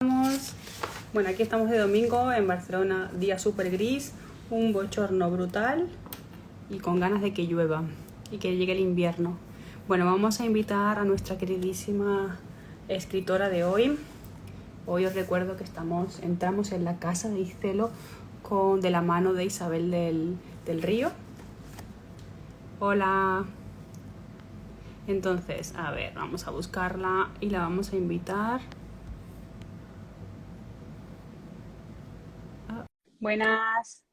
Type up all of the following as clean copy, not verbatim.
Estamos- Bueno, aquí estamos de domingo en Barcelona, día súper gris, un bochorno brutal y con ganas de que llueva y que llegue el invierno. Bueno, vamos a invitar a nuestra queridísima escritora de hoy. Hoy os recuerdo que entramos en la casa de Iscelo de la mano de Isabel del Río. Hola. Entonces, a ver, vamos a buscarla y la vamos a invitar. Buenas.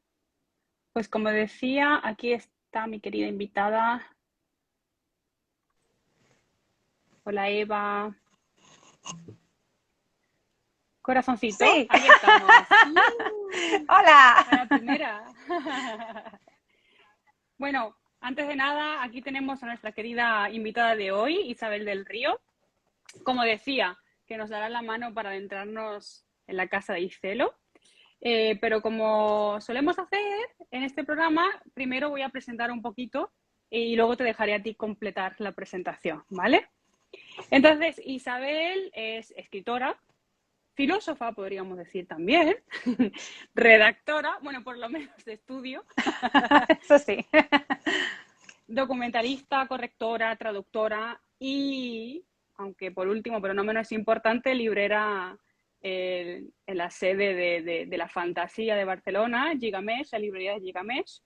Pues como decía, aquí está mi querida invitada. Hola Eva. Corazoncito, Sí, ahí estamos. A hola. la primera. Bueno, antes de nada, aquí tenemos a nuestra querida invitada de hoy, Isabel del Río. Como decía, que nos dará la mano para adentrarnos en la casa de Iscelo. Pero como solemos hacer en este programa, primero voy a presentar un poquito y luego te dejaré a ti completar la presentación, ¿vale? Entonces, Isabel es escritora, filósofa, podríamos decir también, redactora, bueno, por lo menos de estudio, Eso sí. documentalista, correctora, traductora y, aunque por último, pero no menos importante, librera en la sede de la fantasía de Barcelona, Gigamés, la librería de Gigamés.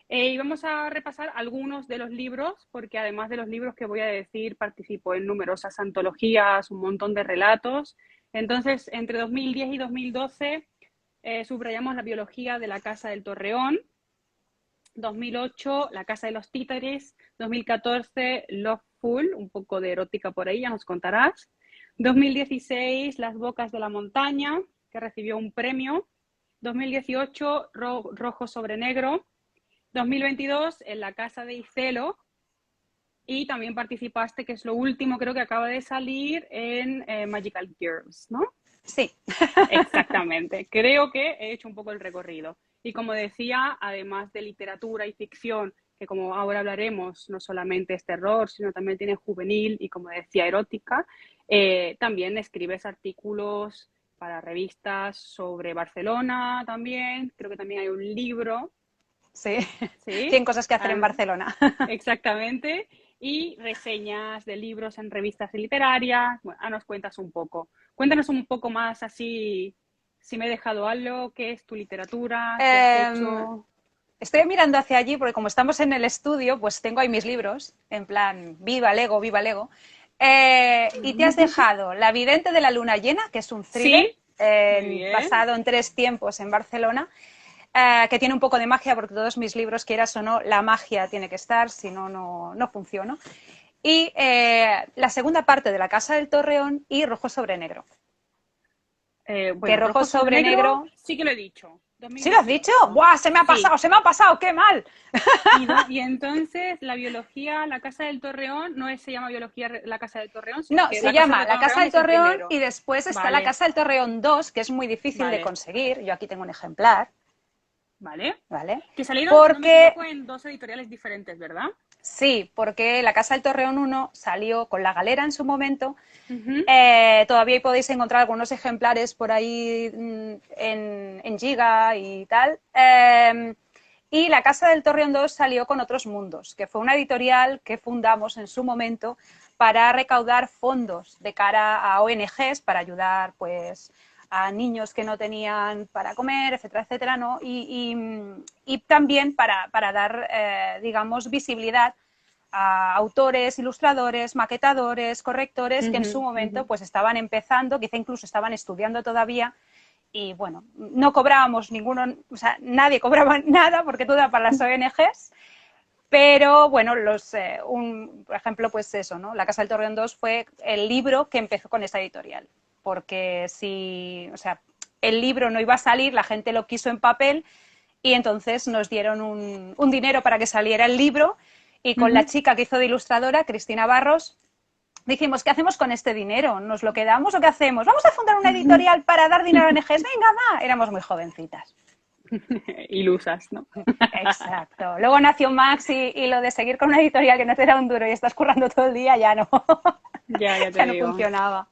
Y vamos a repasar algunos de los libros, porque además de los libros que voy a decir, participó en numerosas antologías, un montón de relatos. Entonces, entre 2010 y 2012 subrayamos la biología de la Casa del Torreón, 2008 La Casa de los Títeres, 2014 Loveful, un poco de erótica por ahí, ya nos contarás. 2016 Las Bocas de la Montaña, que recibió un premio. 2018 Rojo sobre Negro. 2022 en La Casa de Iscelo. Y también participaste, que es lo último, creo que acaba de salir, en Magical Girls, ¿no? Sí. Exactamente. Creo que he hecho un poco el recorrido. Y como decía, además de literatura y ficción, que como ahora hablaremos, no solamente es terror, sino también tiene juvenil y, como decía, erótica, también escribes artículos para revistas sobre Barcelona también. Creo que también hay un libro, Sí. ¿sí? 100 cosas que hacer en Barcelona. Exactamente. Y reseñas de libros en revistas literarias. Bueno, nos cuentas un poco. Cuéntanos un poco más así, si me he dejado algo, qué es tu literatura, qué has Eh, hecho. Estoy mirando hacia allí porque como estamos en el estudio, pues tengo ahí mis libros, en plan, viva Lego, viva Lego. Y te has dejado La vidente de la luna llena, que es un thriller Sí, muy bien. basado en 3 tiempos en Barcelona, que tiene un poco de magia, porque todos mis libros, quieras o no, la magia tiene que estar, si no, no funciona. Y la segunda parte de La Casa del Torreón y Rojo sobre Negro. Que Bueno, Rojo Rojo sobre sobre Negro, Negro. sí que lo he dicho. ¿Sí lo has dicho? 2018. ¡Buah! Sí. Se me ha pasado, qué mal. Y entonces la biología, la Casa del Torreón, no se llama biología la Casa del Torreón, sino No, que se la Casa llama del La Casa Torreón del es el Torreón primero. y después está La Vale, Casa del Torreón 2, que es muy difícil de vale, conseguir. Yo aquí tengo un ejemplar, vale. ¿vale? Que salieron, si no me Porque, equivoco, en dos editoriales diferentes, ¿verdad? sí, porque La Casa del Torreón 1 salió con La Galera en su momento. Ujú. Todavía podéis encontrar algunos ejemplares por ahí en Giga y tal. Y La Casa del Torreón 2 salió con Otros Mundos, que fue una editorial que fundamos en su momento para recaudar fondos de cara a ONGs para ayudar, pues, a niños que no tenían para comer, etcétera, etcétera, ¿no? Y también para dar, digamos, visibilidad a autores, ilustradores, maquetadores, correctores que en su Ujú, momento ujú. pues estaban empezando, quizá incluso estaban estudiando todavía y bueno, no cobrábamos ninguno, o sea, nadie cobraba nada porque todo era para las ONGs, pero bueno, por ejemplo, pues eso, ¿no? La Casa del Torreón 2 fue el libro que empezó con esa editorial, porque si, o sea, el libro no iba a salir, la gente lo quiso en papel y entonces nos dieron un dinero para que saliera el libro y con la Ujú. chica que hizo de ilustradora, Cristina Barros, dijimos, ¿qué hacemos con este dinero? ¿Nos lo quedamos o qué hacemos? Vamos a fundar una editorial para dar dinero a ONGs. Venga, va. Éramos muy jovencitas. Ilusas, ¿no? Exacto. Luego nació Max y lo de seguir con una editorial que no te da un duro y estás currando todo el día ya no, Ya, ya te ya no digo. funcionaba.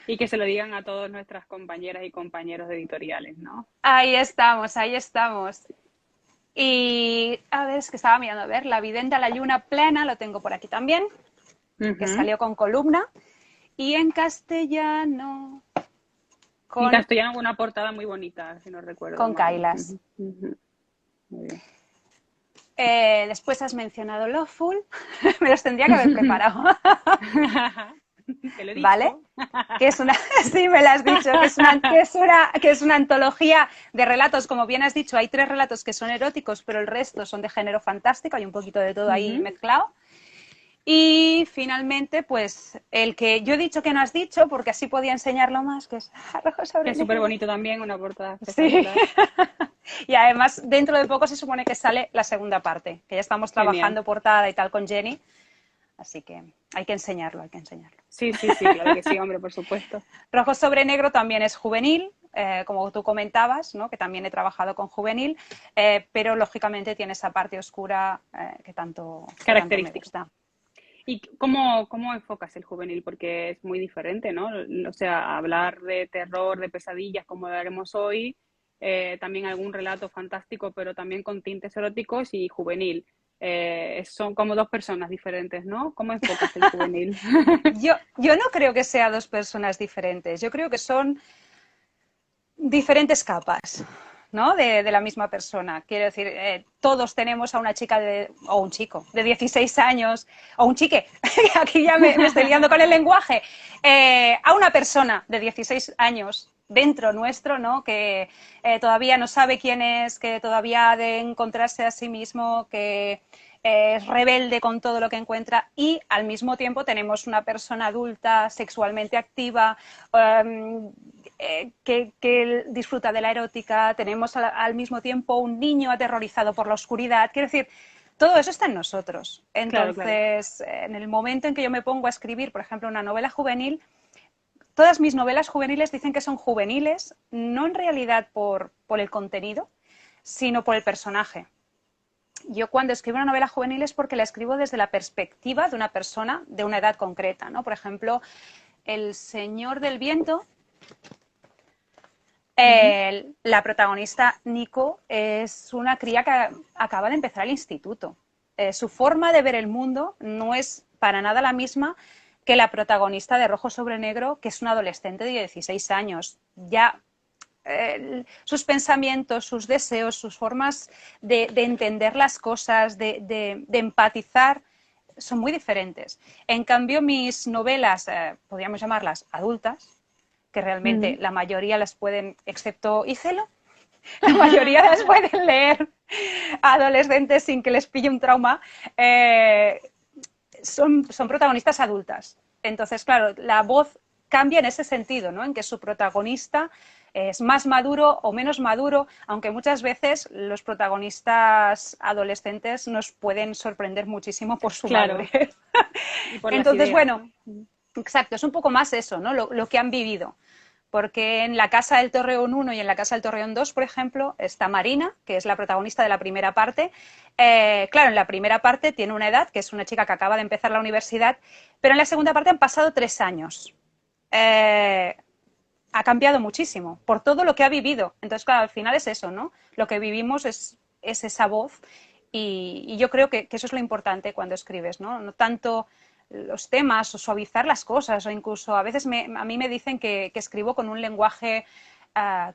Y que se lo digan a todas nuestras compañeras y compañeros de editoriales, ¿no? Ahí estamos, ahí estamos. Y a ver, es que estaba mirando, a ver, La vidente a la luna plena, lo tengo por aquí también, que salió con columna. Y en castellano... En castellano una portada muy bonita, si no recuerdo con mal. Kailas. Muy bien. Después has mencionado Loveful, me los tendría que haber preparado. Te lo he dicho. ¿Vale? Que es una, sí, me lo has dicho, que es una antología de relatos, como bien has dicho, hay 3 relatos que son eróticos, pero el resto son de género fantástico, hay un poquito de todo ahí mezclado. Y finalmente, pues, el que yo he dicho que no has dicho, porque así podía enseñarlo más, que es Rojo sobre Negro. Es súper bonito también, una portada espectacular. Sí. Y además, dentro de poco se supone que sale la segunda parte, que ya estamos trabajando portada y tal con Jenny. Así que hay que enseñarlo, hay que enseñarlo. Sí, sí, sí, claro que sí, hombre, por supuesto. Rojo sobre Negro también es juvenil, como tú comentabas, ¿no? Que también he trabajado con juvenil, pero lógicamente tiene esa parte oscura que tanto me gusta. ¿Y cómo enfocas el juvenil? Porque es muy diferente, ¿no? O sea, hablar de terror, de pesadillas, como haremos hoy, también algún relato fantástico, pero también con tintes eróticos y juvenil. Son como 2 personas diferentes, ¿no? ¿Cómo enfocas el juvenil? Yo no creo que sea 2 personas diferentes, yo creo que son diferentes capas, ¿no? De la misma persona. Quiero decir, todos tenemos a una chica o un chico de 16 años, o un chique, aquí ya me estoy liando con el lenguaje, a una persona de 16 años dentro nuestro, ¿no? Que todavía no sabe quién es, que todavía ha de encontrarse a sí mismo, que es rebelde con todo lo que encuentra, y al mismo tiempo tenemos una persona adulta, sexualmente activa, que disfruta de la erótica, tenemos al mismo tiempo un niño aterrorizado por la oscuridad. Quiero decir, todo eso está en nosotros. Entonces, claro. En el momento en que yo me pongo a escribir, por ejemplo, una novela juvenil, todas mis novelas juveniles dicen que son juveniles, no en realidad por el contenido, sino por el personaje. Yo cuando escribo una novela juvenil es porque la escribo desde la perspectiva de una persona de una edad concreta, ¿no? Por ejemplo, El Señor del Viento, la protagonista, Nico, es una cría que acaba de empezar el instituto. Su forma de ver el mundo no es para nada la misma que la protagonista de Rojo sobre Negro, que es una adolescente de 16 años. Ya sus pensamientos, sus deseos, sus formas de entender las cosas, de empatizar, son muy diferentes. En cambio, mis novelas, podríamos llamarlas adultas, que realmente la mayoría las pueden, excepto Icelo, la mayoría las pueden leer adolescentes sin que les pille un trauma, son protagonistas adultas. Entonces, claro, la voz cambia en ese sentido, ¿no? En que su protagonista es más maduro o menos maduro, aunque muchas veces los protagonistas adolescentes nos pueden sorprender muchísimo por su madurez. Entonces, bueno, exacto, es un poco más eso, ¿no? Lo que han vivido. Porque en La Casa del Torreón 1 y en La Casa del Torreón 2, por ejemplo, está Marina, que es la protagonista de la primera parte. Claro, en la primera parte tiene una edad, que es una chica que acaba de empezar la universidad, pero en la segunda parte han pasado 3 años. Ha cambiado muchísimo por todo lo que ha vivido. Entonces, claro, al final es eso, ¿no? Lo que vivimos es esa voz y yo creo que eso es lo importante cuando escribes, ¿no? No tanto los temas o suavizar las cosas o incluso a veces a mí me dicen que escribo con un lenguaje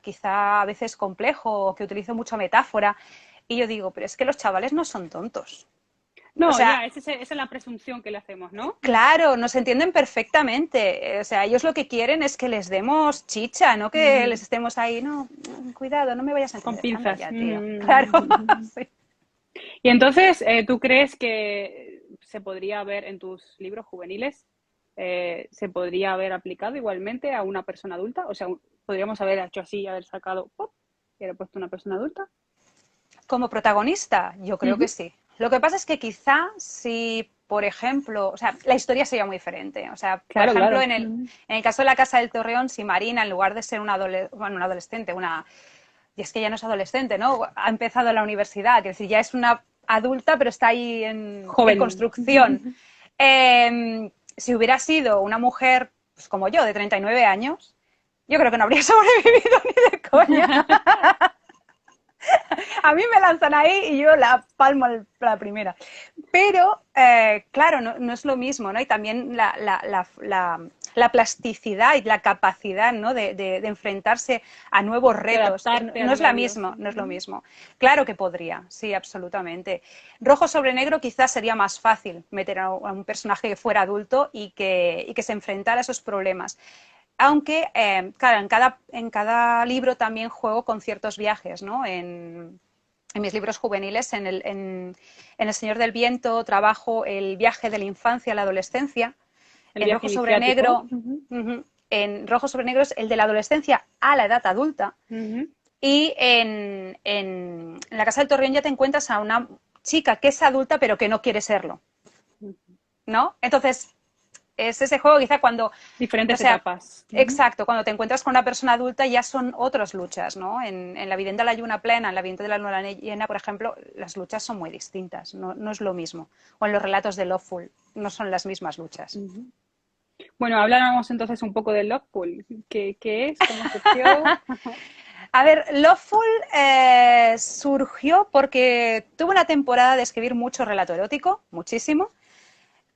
quizá a veces complejo o que utilizo mucha metáfora y yo digo, pero es que los chavales no son tontos. No, o sea, esa es la presunción que le hacemos, ¿no? Claro, nos entienden perfectamente. O sea, ellos lo que quieren es que les demos chicha, no que les estemos ahí, no, cuidado, no me vayas a entender. Con pinzas. Ya, tío. Claro. Sí. Y entonces, ¿tú crees que se podría haber en tus libros juveniles, se podría haber aplicado igualmente a una persona adulta? O sea, ¿podríamos haber hecho así, haber sacado pop y haber puesto una persona adulta? Como protagonista, yo creo que sí. Lo que pasa es que quizá si, por ejemplo, o sea, la historia sería muy diferente. O sea, claro, por ejemplo, claro. en el caso de La Casa del Torreón, si Marina, en lugar de ser una adolescente, y es que ya no es adolescente, ¿no? Ha empezado la universidad, es decir, ya es una adulta, pero está ahí en construcción. Si hubiera sido una mujer pues como yo, de 39 años, yo creo que no habría sobrevivido ni de coña. A mí me lanzan ahí y yo la palmo la primera. Pero, claro, no es lo mismo, ¿no? Y también la plasticidad y la capacidad, ¿no? de enfrentarse a nuevos retos. No es la misma, no es lo mismo. Claro que podría, sí, absolutamente. Rojo sobre negro quizás sería más fácil meter a un personaje que fuera adulto y que se enfrentara a esos problemas. Aunque, claro, en cada libro también juego con ciertos viajes, ¿no? En mis libros juveniles, en El Señor del Viento, trabajo el viaje de la infancia a la adolescencia. En Rojo sobre Negro, en Rojo sobre Negro es el de la adolescencia a la edad adulta. Y en La Casa del Torreón ya te encuentras a una chica que es adulta pero que no quiere serlo, ¿no? Entonces, es ese juego quizá cuando... Diferentes etapas. Exacto, cuando te encuentras con una persona adulta ya son otras luchas, ¿no? En La Vidente de la Lluna Plena, en La Vidente de la Luna Llena, por ejemplo, las luchas son muy distintas, no es lo mismo. O en los relatos de Loveful, no son las mismas luchas. Bueno, hablábamos entonces un poco de Loveful. ¿Qué es? ¿Cómo surgió? A ver, Loveful surgió porque tuve una temporada de escribir mucho relato erótico, muchísimo.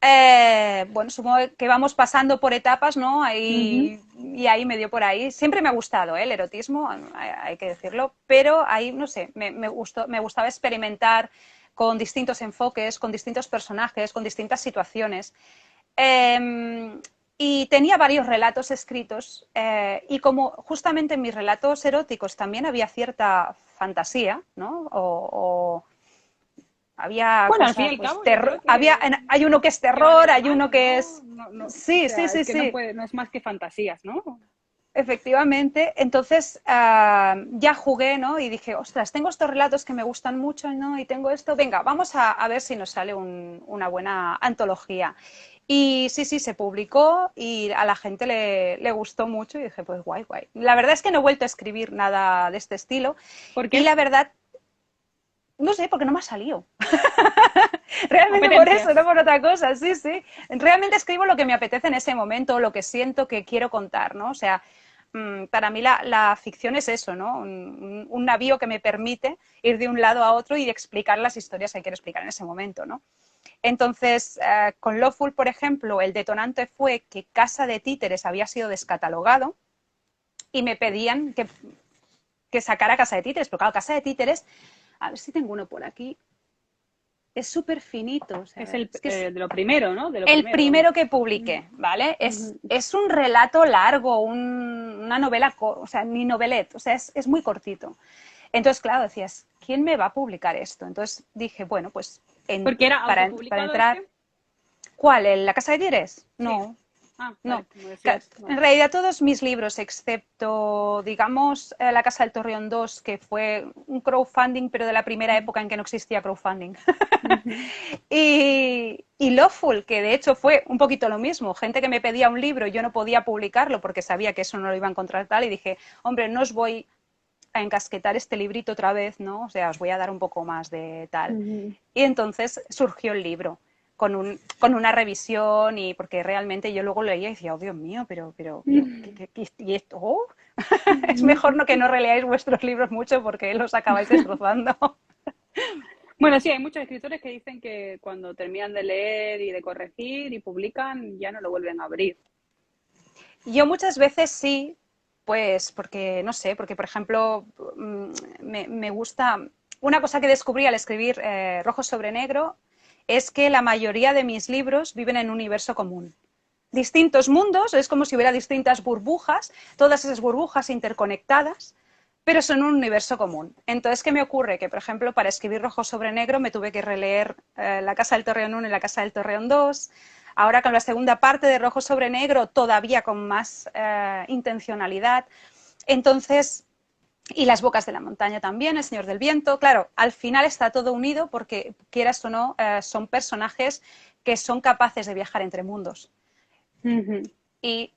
Bueno, supongo que vamos pasando por etapas, ¿no? Y ahí me dio por ahí. Siempre me ha gustado, el erotismo, hay que decirlo, pero ahí, no sé, me gustaba experimentar con distintos enfoques, con distintos personajes, con distintas situaciones. Y tenía varios relatos escritos y como justamente en mis relatos eróticos también había cierta fantasía, ¿no? Había bueno, cosas, al fin y al pues, cabo, terror. Que hay uno que es terror, hay uno que ¿no? es... Sí, o sea, sí, es que sí. no es más que fantasías, ¿no? Efectivamente. Entonces ya jugué, ¿no? Y dije, ostras, tengo estos relatos que me gustan mucho, ¿no? Y tengo esto. Venga, vamos a ver si nos sale una buena antología. Y sí, se publicó y a la gente le gustó mucho y dije, pues guay. La verdad es que no he vuelto a escribir nada de este estilo. ¿Por qué? Y la verdad, no sé, porque no me ha salido. Realmente por eso, no por otra cosa, sí. Realmente escribo lo que me apetece en ese momento, lo que siento que quiero contar, ¿no? O sea, para mí la ficción es eso, ¿no? Un navío que me permite ir de un lado a otro y explicar las historias que quiero explicar en ese momento, ¿no? Entonces, con Loveful, por ejemplo, el detonante fue que Casa de Títeres había sido descatalogado y me pedían que sacara Casa de Títeres, pero claro, Casa de Títeres, a ver si tengo uno por aquí, es súper finito. O sea, es de lo primero, ¿no? El primero que publiqué, ¿vale? Es un relato largo, una novela, o sea, ni novelet, o sea, es muy cortito. Entonces, claro, decías, ¿quién me va a publicar esto? Entonces dije, bueno, pues ¿Porque era para entrar... ¿Cuál? ¿En La Casa de Títeres? No. Sí. Ah, no. vale, como decías, En realidad todos mis libros, excepto, digamos, La Casa del Torreón 2, que fue un crowdfunding, pero de la primera época en que no existía crowdfunding. y Loveful, que de hecho fue un poquito lo mismo. Gente que me pedía un libro y yo no podía publicarlo porque sabía que eso no lo iba a encontrar tal, y dije, hombre, no os voy a encasquetar este librito otra vez, ¿no? O sea, os voy a dar un poco más de tal. Y entonces surgió el libro. Con una revisión y porque realmente yo luego leía y decía, oh Dios mío, pero ¿y esto? Oh. Es mejor que no releáis vuestros libros mucho porque los acabáis destrozando. Bueno, sí, hay muchos escritores que dicen que cuando terminan de leer y de corregir y publican, ya no lo vuelven a abrir. Yo muchas veces sí, pues porque, no sé, porque por ejemplo me gusta, una cosa que descubrí al escribir Rojo sobre Negro es que la mayoría de mis libros viven en un universo común. Distintos mundos, es como si hubiera distintas burbujas, todas esas burbujas interconectadas, pero son un universo común. Entonces, ¿qué me ocurre? Que, por ejemplo, para escribir Rojo sobre Negro me tuve que releer La Casa del Torreón 1 y La Casa del Torreón 2. Ahora con la segunda parte de Rojo sobre Negro, todavía con más intencionalidad. Entonces... Y Las Bocas de la Montaña también, El Señor del Viento. Claro, al final está todo unido porque, quieras o no, son personajes que son capaces de viajar entre mundos. Y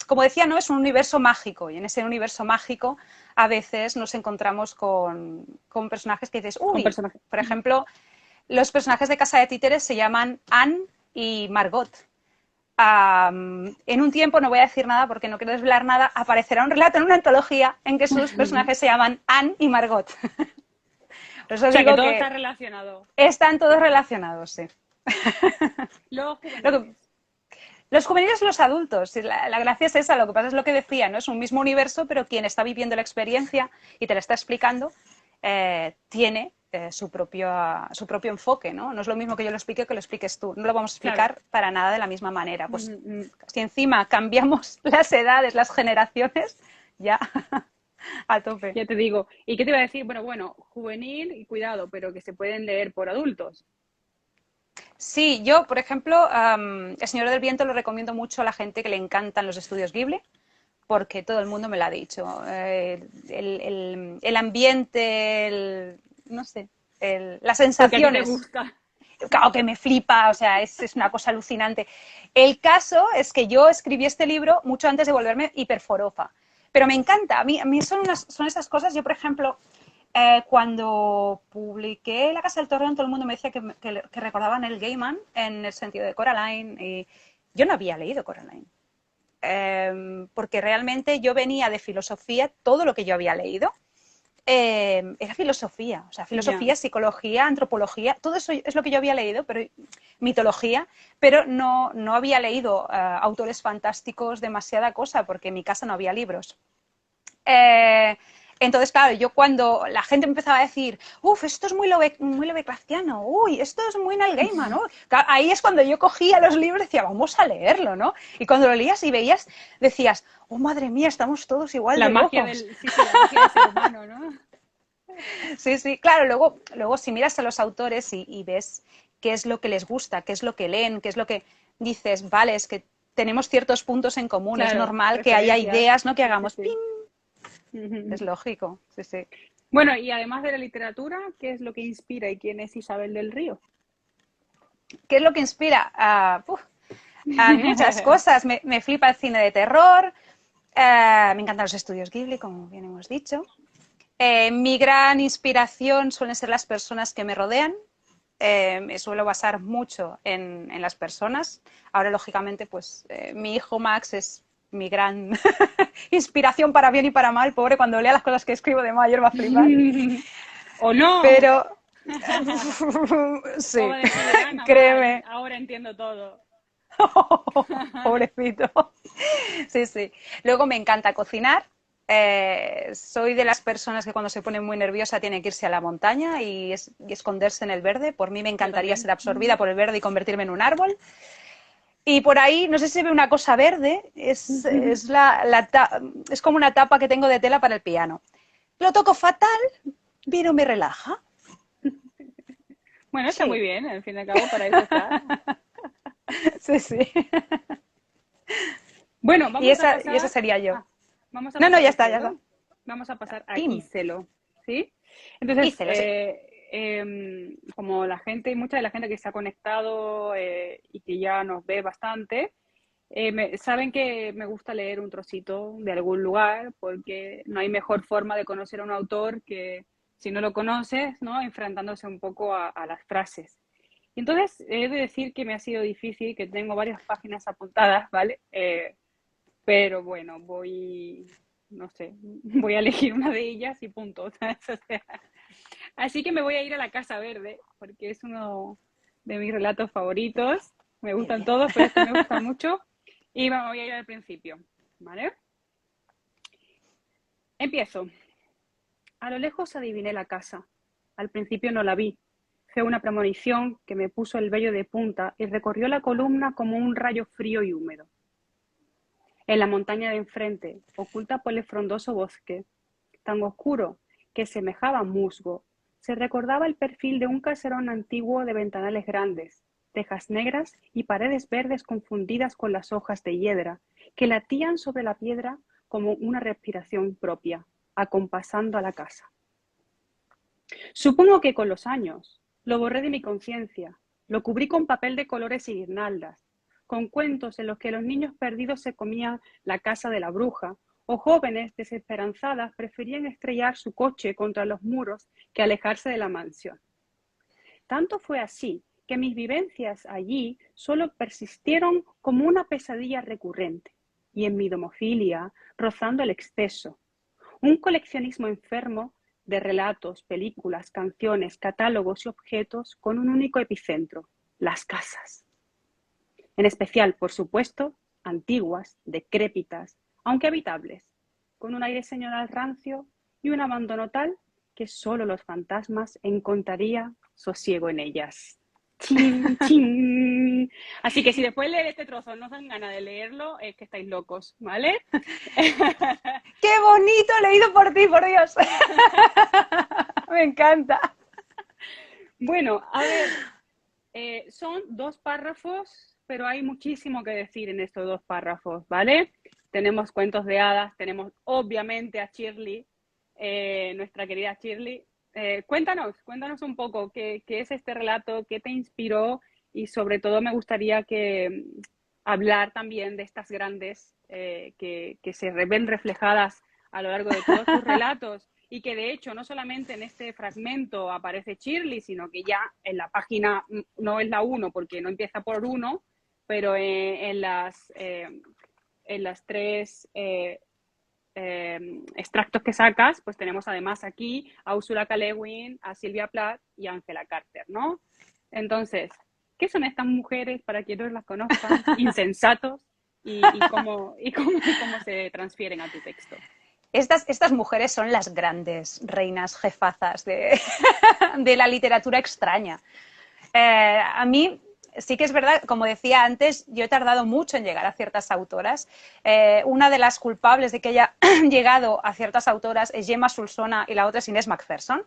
como decía, ¿no? Es un universo mágico. Y en ese universo mágico a veces nos encontramos con personajes que dices, uy, por ejemplo, los personajes de Casa de Títeres se llaman Anne y Margot. en un tiempo, no voy a decir nada porque no quiero desvelar nada, aparecerá un relato en una antología en que sus personajes se llaman Anne y Margot. Por eso O sea, que digo todo que está relacionado. están todos relacionados, sí. Los Lo que, juveniles. los juveniles y los adultos, la gracia es esa, lo que pasa es lo que decía, ¿no? Es un mismo universo, pero quien está viviendo la experiencia y te la está explicando tiene su propio enfoque, ¿no? No es lo mismo que yo lo explique que lo expliques tú. No lo vamos a Claro. explicar para nada de la misma manera. Pues Ujú. si encima cambiamos las edades, las generaciones, ya a tope. Ya te digo. ¿Y qué te iba a decir? Bueno, juvenil y cuidado, pero que se pueden leer por adultos. Sí, yo, por ejemplo, El Señor del Viento lo recomiendo mucho a la gente que le encantan los estudios Ghibli, porque todo el mundo me lo ha dicho. El ambiente, no sé, las Porque a ti te sensaciones, gusta. claro que me flipa, o sea, es una cosa alucinante. El caso es que yo escribí este libro mucho antes de volverme hiperforofa, pero me encanta, a mí son esas cosas, yo por ejemplo, cuando publiqué La Casa del Torreón, todo el mundo me decía que recordaban el Gaiman en el sentido de Coraline, y yo no había leído Coraline porque realmente yo venía de filosofía, todo lo que yo había leído era filosofía, o sea, Ya. filosofía, psicología, antropología, todo eso es lo que yo había leído, pero mitología, pero no había leído autores fantásticos demasiada cosa, porque en mi casa no había libros. Eh, entonces, claro, yo cuando la gente me empezaba a decir, uff, esto es muy Lovecraftiano, uy, esto es muy Neil Gaiman, ¿no? Ahí es cuando yo cogía los libros y decía, vamos a leerlo, ¿no? Y cuando lo leías y veías, decías, oh, madre mía, estamos todos igual La de magia locos. del, sí, sí, la magia del ser humano, ¿no? Sí, sí, claro, luego si miras a los autores y ves qué es lo que les gusta, qué es lo que leen, qué es lo que dices, vale, es que tenemos ciertos puntos en común, es Claro, normal que haya referencias. ideas, ¿no? Que Sí, sí, hagamos, ¡ping! sí. Es lógico, sí, sí. Bueno, y además de la literatura, ¿qué es lo que inspira y quién es Isabel del Río? ¿Qué es lo que inspira? A mí muchas cosas. Me flipa el cine de terror, me encantan los estudios Ghibli, como bien hemos dicho. Mi gran inspiración suelen ser las personas que me rodean. Me suelo basar mucho en las personas. Ahora, lógicamente, pues mi hijo Max es mi gran inspiración para bien y para mal. Pobre, cuando lea las cosas que escribo de mayor va a flipar. ¿O no? Pero O sí, va a decir, ah, mamá, créeme. ahora entiendo todo. Pobrecito. Sí, sí. Luego me encanta cocinar. Soy de las personas que cuando se pone muy nerviosa tiene que irse a la montaña y esconderse en el verde. Por mí me Yo encantaría ser también. absorbida por el verde y convertirme en un árbol. Y por ahí, no sé si se ve una cosa verde, es como una tapa que tengo de tela para el piano. Lo toco fatal, pero me relaja. Bueno, está muy Sí, bien, al fin y al cabo, para eso está. sí, sí. Bueno, Y esa sería yo. vamos a No, no, pasar ya a está, ya está. Iselo. Vamos a pasar a Pim. Iselo, ¿sí? Entonces, Hice, lo sé. como mucha de la gente que se ha conectado y que ya nos ve bastante, saben que me gusta leer un trocito de algún lugar porque no hay mejor forma de conocer a un autor que si no lo conoces, ¿no? Enfrentándose un poco a las frases. Y entonces, he de decir que me ha sido difícil, que tengo varias páginas apuntadas, ¿vale? Pero bueno, no sé, voy a elegir una de ellas y punto. ¿Sabes? O sea, así que me voy a ir a la Casa Verde, porque es uno de mis relatos favoritos. Me Bien, gustan bien. todos, pero este me gusta mucho. Y me voy a ir al principio, ¿vale? Empiezo. A lo lejos adiviné la casa. Al principio no la vi. Fue una premonición que me puso el vello de punta y recorrió la columna como un rayo frío y húmedo. En la montaña de enfrente, oculta por el frondoso bosque, tan oscuro que semejaba musgo, se recordaba el perfil de un caserón antiguo de ventanales grandes, tejas negras y paredes verdes confundidas con las hojas de hiedra, que latían sobre la piedra como una respiración propia, acompasando a la casa. Supongo que con los años lo borré de mi conciencia, lo cubrí con papel de colores y guirnaldas, con cuentos en los que los niños perdidos se comían la casa de la bruja, o jóvenes desesperanzadas preferían estrellar su coche contra los muros que alejarse de la mansión. Tanto fue así que mis vivencias allí solo persistieron como una pesadilla recurrente y en mi domofilia rozando el exceso. Un coleccionismo enfermo de relatos, películas, canciones, catálogos y objetos con un único epicentro, las casas. En especial, por supuesto, antiguas, decrépitas, aunque habitables, con un aire señorial rancio y un abandono tal que solo los fantasmas encontrarían sosiego en ellas. ¡Chin, chin! Así que si después de leer este trozo no os dan ganas de leerlo, es que estáis locos, ¿vale? ¡Qué bonito! Leído por ti, por Dios. Me encanta. Bueno, a ver, son 2 párrafos, pero hay muchísimo que decir en estos 2 párrafos, ¿vale? Tenemos cuentos de hadas, tenemos obviamente a Shirley, nuestra querida Shirley. Cuéntanos un poco qué es este relato, qué te inspiró y sobre todo me gustaría que hablar también de estas grandes que se ven reflejadas a lo largo de todos tus relatos y que de hecho no solamente en este fragmento aparece Shirley, sino que ya en la página, no es la 1 porque no empieza por 1, pero en las 3 extractos que sacas, pues tenemos además aquí a Ursula K. Le Guin, a Sylvia Plath y a Angela Carter, ¿no? Entonces, ¿qué son estas mujeres para quienes las conozcan? Insensatos y cómo se transfieren a tu texto. Estas mujeres son las grandes reinas jefazas de, de la literatura extraña. A mí sí que es verdad, como decía antes, yo he tardado mucho en llegar a ciertas autoras. Una de las culpables de que haya llegado a ciertas autoras es Gemma Sulsona y la otra es Inés McPherson.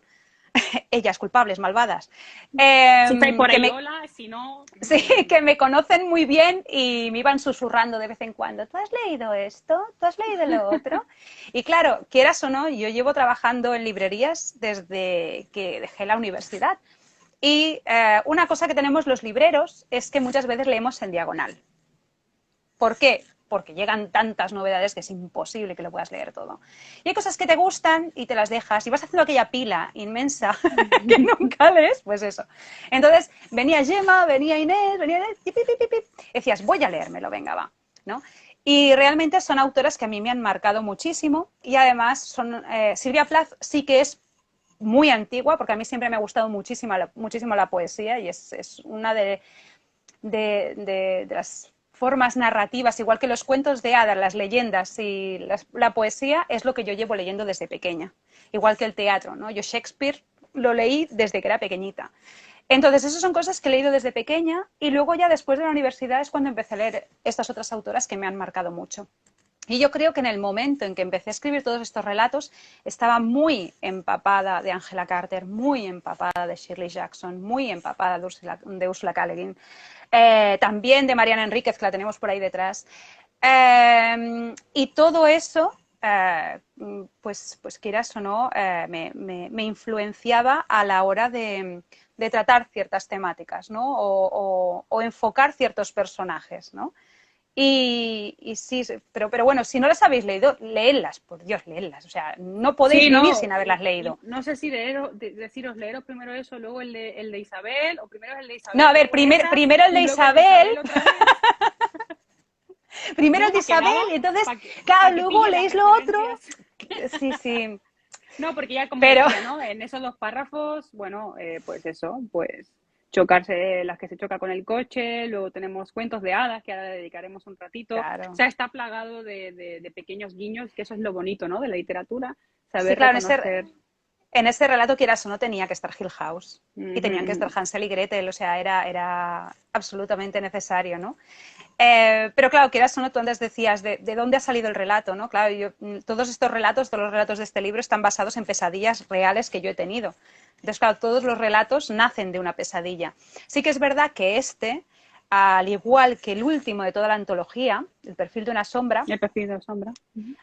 Ellas culpables, malvadas. Si estáis por ahí, hola, si no... Sí, que me conocen muy bien y me iban susurrando de vez en cuando. ¿Tú has leído esto? ¿Tú has leído lo otro? Y claro, quieras o no, yo llevo trabajando en librerías desde que dejé la universidad. Y una cosa que tenemos los libreros es que muchas veces leemos en diagonal. ¿Por qué? Porque llegan tantas novedades que es imposible que lo puedas leer todo. Y hay cosas que te gustan y te las dejas y vas haciendo aquella pila inmensa que nunca lees, pues eso. Entonces venía Gemma, venía Inés, decías, voy a leérmelo, venga, va, ¿no? Y realmente son autoras que a mí me han marcado muchísimo y además son, Sylvia Plath sí que es muy antigua, porque a mí siempre me ha gustado muchísimo la poesía y es una de las formas narrativas, igual que los cuentos de hadas, las leyendas y la poesía, es lo que yo llevo leyendo desde pequeña, igual que el teatro, ¿no? Yo Shakespeare lo leí desde que era pequeñita. Entonces, esas son cosas que he leído desde pequeña y luego ya después de la universidad es cuando empecé a leer estas otras autoras que me han marcado mucho. Y yo creo que en el momento en que empecé a escribir todos estos relatos estaba muy empapada de Angela Carter, muy empapada de Shirley Jackson, muy empapada de Ursula K. Le Guin, también de Mariana Enríquez, que la tenemos por ahí detrás. Y todo eso, pues quieras o no, me influenciaba a la hora de tratar ciertas temáticas, ¿no? O enfocar ciertos personajes, ¿no? Y sí, pero bueno, si no las habéis leído, léedlas, por Dios, léedlas. O sea, no podéis vivir sin haberlas leído. No sé si deciros leeros primero eso, luego el de Isabel, o primero el de Isabel. No, a ver, primero el de Isabel. Primero el de Isabel, y entonces, claro, luego leéis lo otro. Sí, sí. No, porque ya como decía, ¿no? En esos 2 párrafos, bueno, pues eso, pues chocarse, las que se choca con el coche, luego tenemos cuentos de hadas, que ahora dedicaremos un ratito. Claro. O sea, está plagado de pequeños guiños, que eso es lo bonito, ¿no? De la literatura, saber sí, claro, reconocer. En ese relato, quieras o no, tenía que estar Hill House y tenían que estar Hansel y Gretel, o sea, era absolutamente necesario, ¿no? Pero claro, quieras o no, tú antes decías de dónde ha salido el relato, ¿no? Claro, todos los relatos de este libro están basados en pesadillas reales que yo he tenido. Entonces, claro, todos los relatos nacen de una pesadilla. Sí que es verdad que al igual que el último de toda la antología, El perfil de una sombra,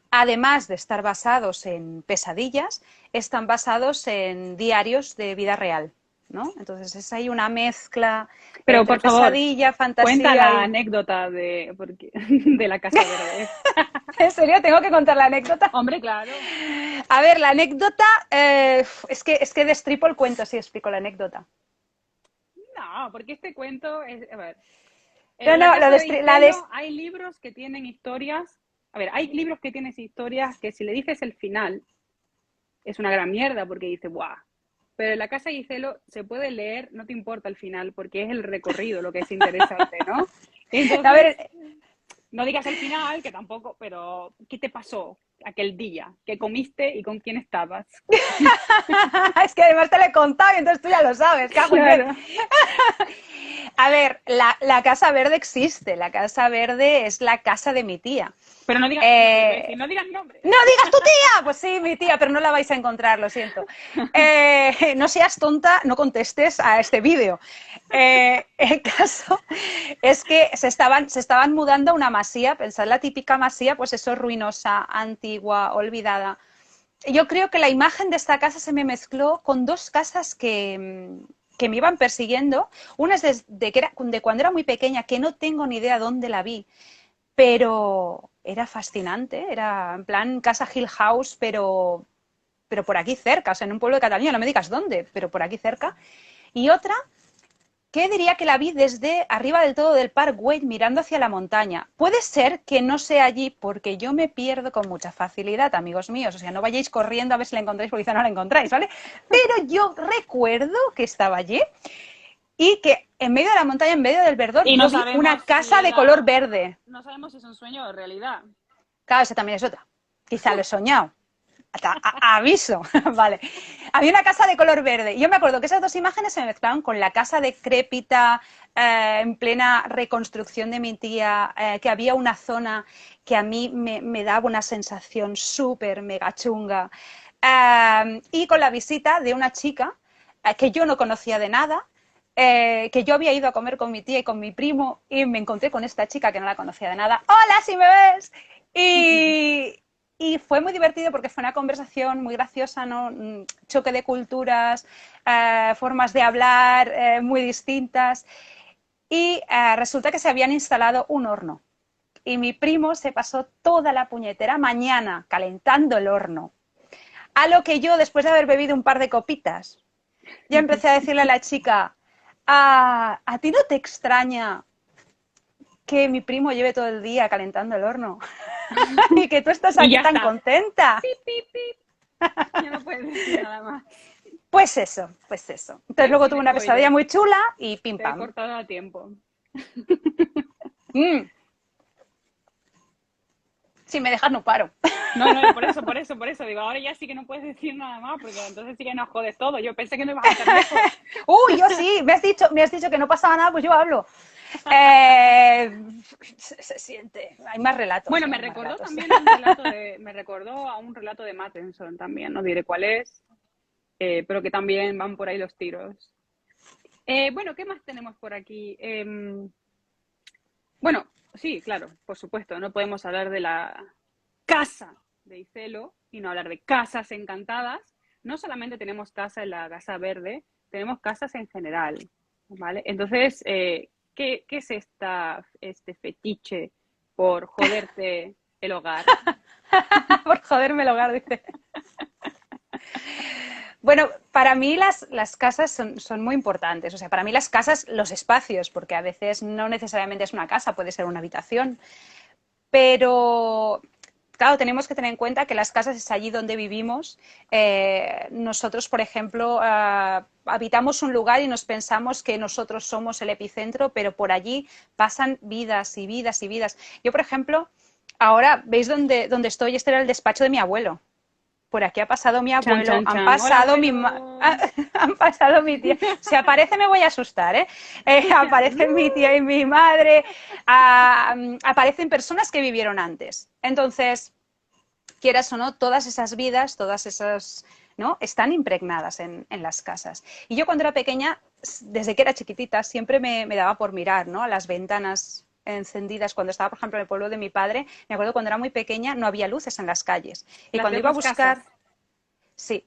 además de estar basados en pesadillas, están basados en diarios de vida real, ¿no? Entonces es ahí una mezcla entre pesadilla, fantasía. Cuenta la anécdota de la Casa Verde. ¿En serio? ¿Tengo que contar la anécdota? Hombre, claro. A ver, la anécdota, es que destripo el cuento si explico la anécdota. No, porque este cuento es, a ver, No, en la no, casa de la de... Iselo hay libros que tienen historias, a ver, hay libros que tienen historias que si le dices el final es una gran mierda porque dices, ¡buah! Pero en la casa de Iselo se puede leer, no te importa el final, porque es el recorrido lo que es interesante, ¿no? A Entonces, ver, no digas el final, que tampoco, pero ¿qué te pasó aquel día? ¿Qué comiste y con quién estabas? es que además te lo he contado y entonces tú ya lo sabes, cago en 10. Claro. A ver, la Casa Verde existe. La Casa Verde es la casa de mi tía. Pero no digas, no, iba a decir, no digas nombres. No digas tu tía, pues sí, mi tía, pero no la vais a encontrar, lo siento. No seas tonta, no contestes a este vídeo. El caso es que se estaban mudando a una masía, pensad la típica masía, pues eso, ruinosa, antigua, olvidada. Yo creo que la imagen de esta casa se me mezcló con dos casas que me iban persiguiendo. Una es de cuando era muy pequeña, que no tengo ni idea dónde la vi, pero era fascinante, era en plan casa Hill House, pero por aquí cerca, o sea, en un pueblo de Cataluña, no me digas dónde, pero por aquí cerca. Y otra, que diría que la vi desde arriba del todo del Park Güell, mirando hacia la montaña. Puede ser que no sea allí, porque yo me pierdo con mucha facilidad, amigos míos, o sea, no vayáis corriendo a ver si la encontráis, porque quizá no la encontráis, ¿vale? Pero yo recuerdo que estaba allí y que en medio de la montaña, en medio del verdor, Y no yo vi una sabemos si casa de color era, verde. no sabemos si es un sueño o realidad. Claro, esa también es otra. Quizá lo he soñado. Aviso, vale. Había una casa de color verde. Y yo me acuerdo que esas dos imágenes se me mezclaban con la casa decrépita, en plena reconstrucción de mi tía, que había una zona que a mí me daba una sensación súper mega chunga. Y con la visita de una chica que yo no conocía de nada, que yo había ido a comer con mi tía y con mi primo y me encontré con esta chica que no la conocía de nada. ¡Hola, si me ves! Y fue muy divertido porque fue una conversación muy graciosa, ¿no? Choque de culturas, formas de hablar muy distintas. Y resulta que se habían instalado un horno. Y mi primo se pasó toda la puñetera mañana calentando el horno. A lo que yo, después de haber bebido un par de copitas, ya empecé a decirle a la chica, ¿a ti no te extraña que mi primo lleve todo el día calentando el horno? Y que tú estás aquí tan contenta. Pip, pip, pip. Ya no puedes decir nada más. Pues eso, pues eso. Entonces luego tuve una pesadilla muy chula y pim Te he pam. cortado a tiempo. Si me dejas no paro. No, no, por eso. Digo, ahora ya sí que no puedes decir nada más, porque entonces sí que nos jodes todo. Yo pensé que no ibas a hacer eso. Uy, yo sí, me has dicho que no pasaba nada, pues yo hablo. Se siente, hay más relatos. Bueno, me recordó también a un relato de Mattenson también, no diré cuál es, pero que también van por ahí los tiros. Bueno, ¿qué más tenemos por aquí? Bueno, sí, claro, por supuesto, no podemos hablar de la casa de Iselo y no hablar de casas encantadas. No solamente tenemos casa en la Casa Verde, tenemos casas en general, ¿vale? Entonces, ¿qué es este fetiche por joderte el hogar? Por joderme el hogar, dice. Bueno, para mí las casas son muy importantes. O sea, para mí las casas, los espacios, porque a veces no necesariamente es una casa, puede ser una habitación. Pero, claro, tenemos que tener en cuenta que las casas es allí donde vivimos. Nosotros, por ejemplo, habitamos un lugar y nos pensamos que nosotros somos el epicentro, pero por allí pasan vidas y vidas y vidas. Yo, por ejemplo, ahora, ¿veis dónde estoy? Este era el despacho de mi abuelo. Por aquí ha pasado mi abuelo, Chan, chan, chan. han pasado Hola, han pasado mi tía. Si aparece me voy a asustar, ¿eh? Aparecen mi tía y mi madre, aparecen personas que vivieron antes. Entonces, quieras o no, todas esas vidas, todas esas, ¿no? Están impregnadas en las casas. Y yo cuando era pequeña, desde que era chiquitita, siempre me daba por mirar, ¿no? A las ventanas encendidas. Cuando estaba, por ejemplo, en el pueblo de mi padre, me acuerdo cuando era muy pequeña, no había luces en las calles. Y cuando iba a buscar... Casas. Sí,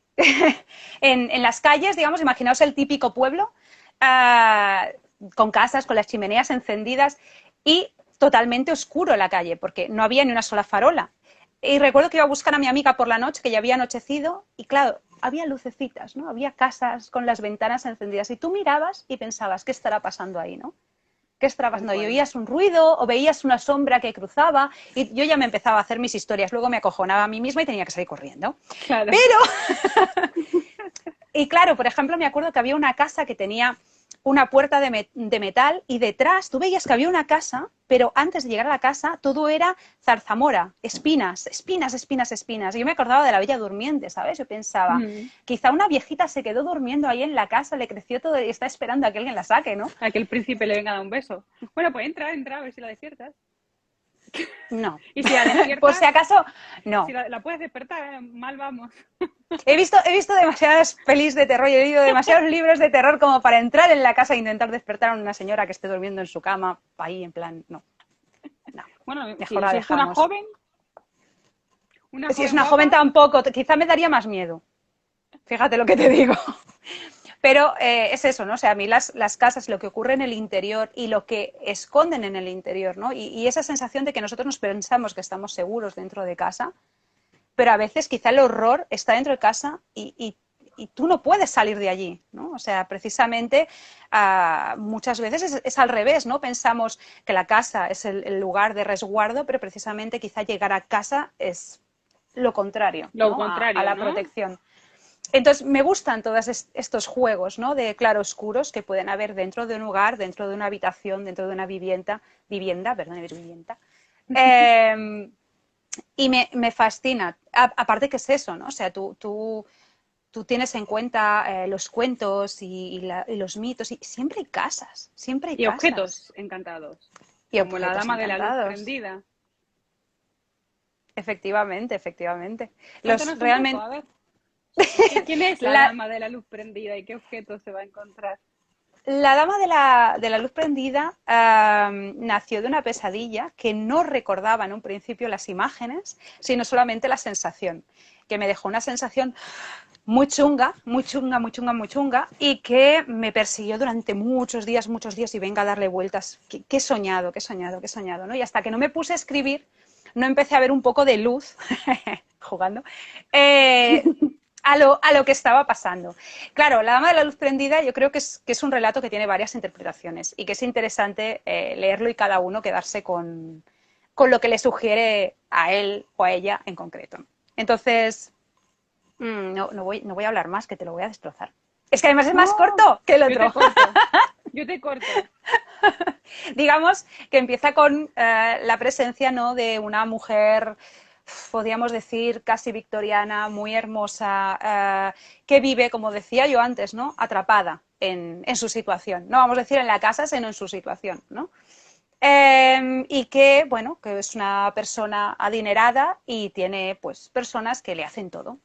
en las calles, digamos, imaginaos el típico pueblo, con casas, con las chimeneas encendidas y totalmente oscuro la calle, porque no había ni una sola farola. Y recuerdo que iba a buscar a mi amiga por la noche, que ya había anochecido, y claro, había lucecitas, ¿no? Había casas con las ventanas encendidas y tú mirabas y pensabas, ¿qué estará pasando ahí, no? ¿Qué estará pasando? Y oías un ruido o veías una sombra que cruzaba y yo ya me empezaba a hacer mis historias. Luego me acojonaba a mí misma y tenía que salir corriendo. Claro. Pero, y claro, por ejemplo, me acuerdo que había una casa que tenía una puerta de metal y detrás tú veías que había una casa, pero antes de llegar a la casa todo era zarzamora, espinas, espinas, espinas, espinas. Y yo me acordaba de la Bella Durmiente, ¿sabes? Yo pensaba, quizá una viejita se quedó durmiendo ahí en la casa, le creció todo y está esperando a que alguien la saque, ¿no? A que el príncipe le venga a dar un beso. Bueno, pues entra, a ver si la despiertas. No. Y si la despiertas, por si acaso, no. Si la puedes despertar, mal vamos. He visto demasiadas pelis de terror y he leído demasiados libros de terror como para entrar en la casa e intentar despertar a una señora que esté durmiendo en su cama, ahí en plan, no. Bueno, mejor la si es una dejamos. joven. Si es una joven tampoco, quizá me daría más miedo. Fíjate lo que te digo. Pero es eso, ¿no? O sea, a mí las casas, lo que ocurre en el interior y lo que esconden en el interior, ¿no? Y esa sensación de que nosotros nos pensamos que estamos seguros dentro de casa, pero a veces quizá el horror está dentro de casa y tú no puedes salir de allí, ¿no? O sea, precisamente muchas veces es al revés, ¿no? Pensamos que la casa es el lugar de resguardo, pero precisamente quizá llegar a casa es lo contrario, Lo ¿no? contrario, a la ¿no? protección. Entonces, me gustan todos estos juegos, ¿no? De claroscuros que pueden haber dentro de un hogar, dentro de una habitación, dentro de una vivienda, y me fascina. Aparte que es eso, ¿no? O sea, tú tienes en cuenta los cuentos y los mitos, y siempre hay casas, siempre hay Y casas. objetos encantados. Y como objetos la dama encantados. de la luz prendida. Efectivamente, efectivamente. Cuéntanos realmente... un poco, a ver. ¿Quién es la dama de la luz prendida y qué objetos se va a encontrar? La dama de la luz prendida nació de una pesadilla que no recordaba en un principio las imágenes, sino solamente la sensación, que me dejó una sensación muy chunga, muy chunga, muy chunga, muy chunga, y que me persiguió durante muchos días, y venga a darle vueltas. ¿Qué he soñado, qué he soñado, qué he soñado? ¿No? Y hasta que no me puse a escribir, no empecé a ver un poco de luz, jugando, a lo que estaba pasando. Claro, La dama de la luz prendida yo creo que es un relato que tiene varias interpretaciones y que es interesante leerlo y cada uno quedarse con lo que le sugiere a él o a ella en concreto. Entonces, no voy a hablar más, que te lo voy a destrozar. Es que además es más corto que el otro. Yo te corto. Digamos que empieza con la presencia, ¿no?, de una mujer, podríamos decir, casi victoriana, muy hermosa, que vive, como decía yo antes, ¿no?, atrapada en su situación. No vamos a decir en la casa, sino en su situación, ¿no? Y que, bueno, que es una persona adinerada y tiene, pues, personas que le hacen todo.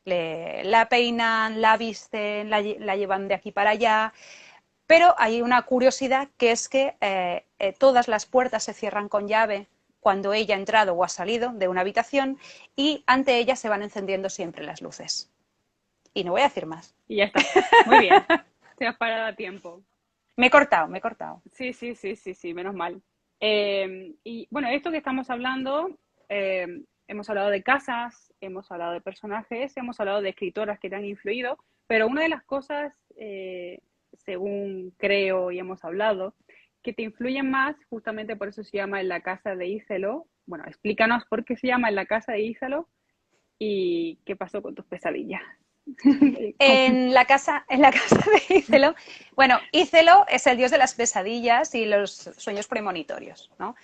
La peinan, la visten, la llevan de aquí para allá. Pero hay una curiosidad, que es que todas las puertas se cierran con llave cuando ella ha entrado o ha salido de una habitación y ante ella se van encendiendo siempre las luces. Y no voy a decir más. Y ya está. Muy bien. Te has parado a tiempo. Me he cortado. Sí, menos mal. Y bueno, esto que estamos hablando, hemos hablado de casas, hemos hablado de personajes, hemos hablado de escritoras que te han influido, pero una de las cosas, según creo y hemos hablado, que te influyen más, justamente por eso se llama En la casa de Ícelo. Bueno, explícanos por qué se llama En la casa de Ícelo y qué pasó con tus pesadillas. En la casa de Ícelo, bueno, Ícelo es el dios de las pesadillas y los sueños premonitorios, ¿no?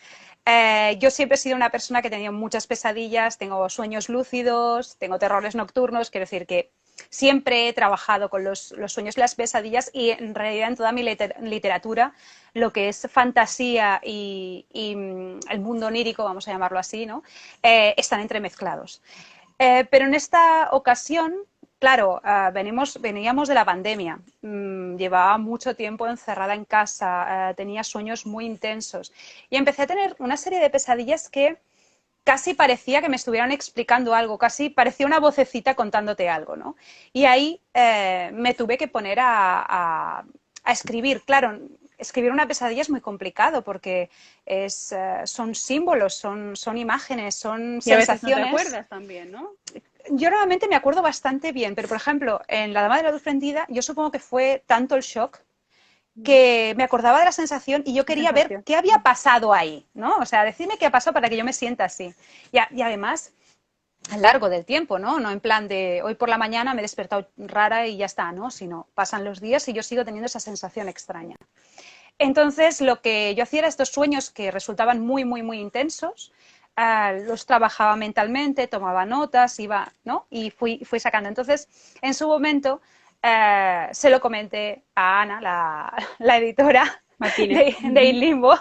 Yo siempre he sido una persona que he tenido muchas pesadillas, tengo sueños lúcidos, tengo terrores nocturnos, quiero decir que siempre he trabajado con los sueños y las pesadillas, y en realidad en toda mi literatura lo que es fantasía y el mundo onírico, vamos a llamarlo así, ¿no?, están entremezclados. Pero en esta ocasión, claro, veníamos de la pandemia, llevaba mucho tiempo encerrada en casa, tenía sueños muy intensos y empecé a tener una serie de pesadillas que casi parecía que me estuvieran explicando algo, casi parecía una vocecita contándote algo, ¿no? Y ahí me tuve que poner a escribir. Claro, escribir una pesadilla es muy complicado porque son símbolos, son imágenes, son y a veces sensaciones. no te acuerdas también, ¿no? yo normalmente me acuerdo bastante bien, pero por ejemplo, en La Dama de la Luz Prendida, yo supongo que fue tanto el shock que me acordaba de la sensación y yo La quería ver sensación. qué había pasado ahí, ¿no? O sea, decirme qué ha pasado para que yo me sienta así. Y además, a lo largo del tiempo, ¿no? No en plan de hoy por la mañana me he despertado rara y ya está, ¿no? Sino pasan los días y yo sigo teniendo esa sensación extraña. Entonces, lo que yo hacía era estos sueños que resultaban muy, muy, muy intensos, los trabajaba mentalmente, tomaba notas, iba, ¿no? Y fui sacando. Entonces, en su momento, se lo comenté a Ana, la editora Martínez. de In Limbo,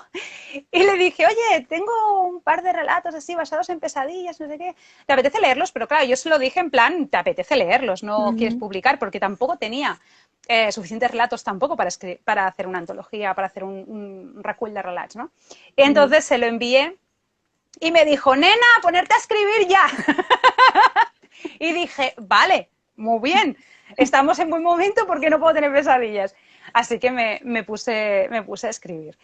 y le dije, oye, tengo un par de relatos así basados en pesadillas, no sé qué, ¿te apetece leerlos? Pero claro, yo se lo dije en plan, ¿te apetece leerlos? No quieres publicar, porque tampoco tenía suficientes relatos tampoco para hacer una antología, para hacer un recull de relatos, ¿no? Y entonces se lo envié y me dijo, nena, ponerte a escribir ya. Y dije, vale, muy bien, estamos en buen momento porque no puedo tener pesadillas. Así que me puse a escribir.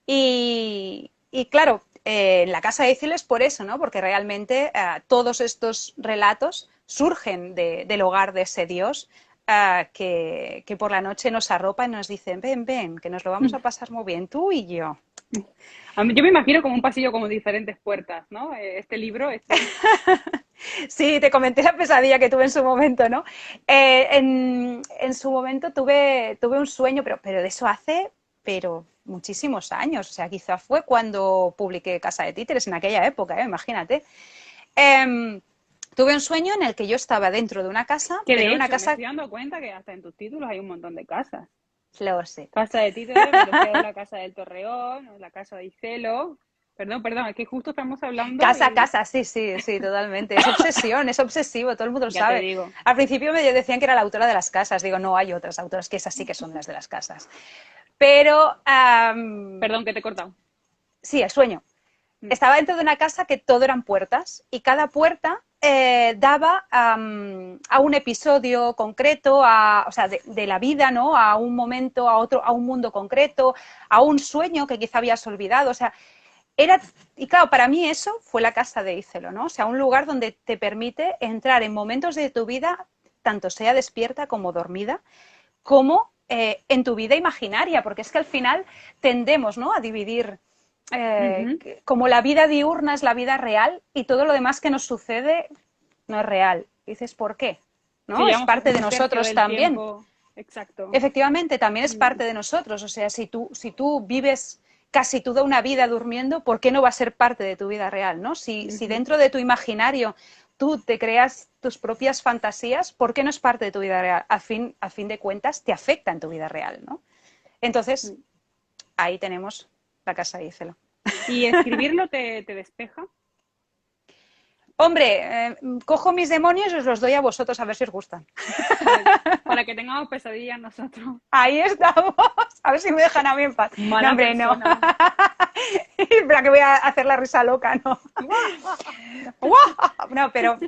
Y claro, en la casa de Ithil es por eso, ¿no? Porque realmente todos estos relatos surgen del hogar de ese dios que por la noche nos arropa y nos dice, ven, ven, que nos lo vamos a pasar muy bien, tú y yo. Yo me imagino como un pasillo como diferentes puertas, ¿no? Este libro, Sí, te comenté la pesadilla que tuve en su momento, ¿no? En su momento tuve un sueño, pero de eso hace muchísimos años. O sea, quizá fue cuando publiqué Casa de Títeres, en aquella época, imagínate. Tuve un sueño en el que yo estaba dentro de una casa, que pero de era una hecho me casa... estoy dando cuenta que hasta en tus títulos hay un montón de casas. Lo sé. Casa de Títeres, me refiero a la casa del Torreón, la casa de Icelo. Perdón, es que justo estamos hablando Casa, y casa, sí, sí, sí, totalmente. Es obsesión, es obsesivo, todo el mundo lo ya te sabe. digo. Al principio me decían que era la autora de las casas. Digo, no, hay otras autoras que esas sí que son las de las casas. Pero Perdón que te he cortado. sí, el sueño. Estaba dentro de una casa que todo eran puertas y cada puerta daba a un episodio concreto, o sea, de la vida, ¿no? A un momento, a otro, a un mundo concreto, a un sueño que quizá habías olvidado. O sea, y claro, para mí eso fue la casa de Ícelo, ¿no? O sea, un lugar donde te permite entrar en momentos de tu vida, tanto sea despierta como dormida, como en tu vida imaginaria, porque es que al final tendemos, ¿no? A dividir como la vida diurna es la vida real y todo lo demás que nos sucede no es real. Y dices, ¿por qué? Que ¿No? Es llevamos parte de un tercio nosotros del también. tiempo. Exacto. Efectivamente, también es parte de nosotros. O sea, si tú vives casi toda una vida durmiendo, ¿por qué no va a ser parte de tu vida real? ¿No? Si dentro de tu imaginario tú te creas tus propias fantasías, ¿por qué no es parte de tu vida real? A fin de cuentas, te afecta en tu vida real, ¿no? Entonces, ahí tenemos la casa de Ícelo. ¿Y escribirlo te despeja? Hombre, cojo mis demonios y os los doy a vosotros a ver si os gustan. Para que tengamos pesadillas nosotros. Ahí estamos. A ver si me dejan a mí en paz. No, Mala hombre, no. persona. Espera que voy a hacer la risa loca, ¿no? No, pero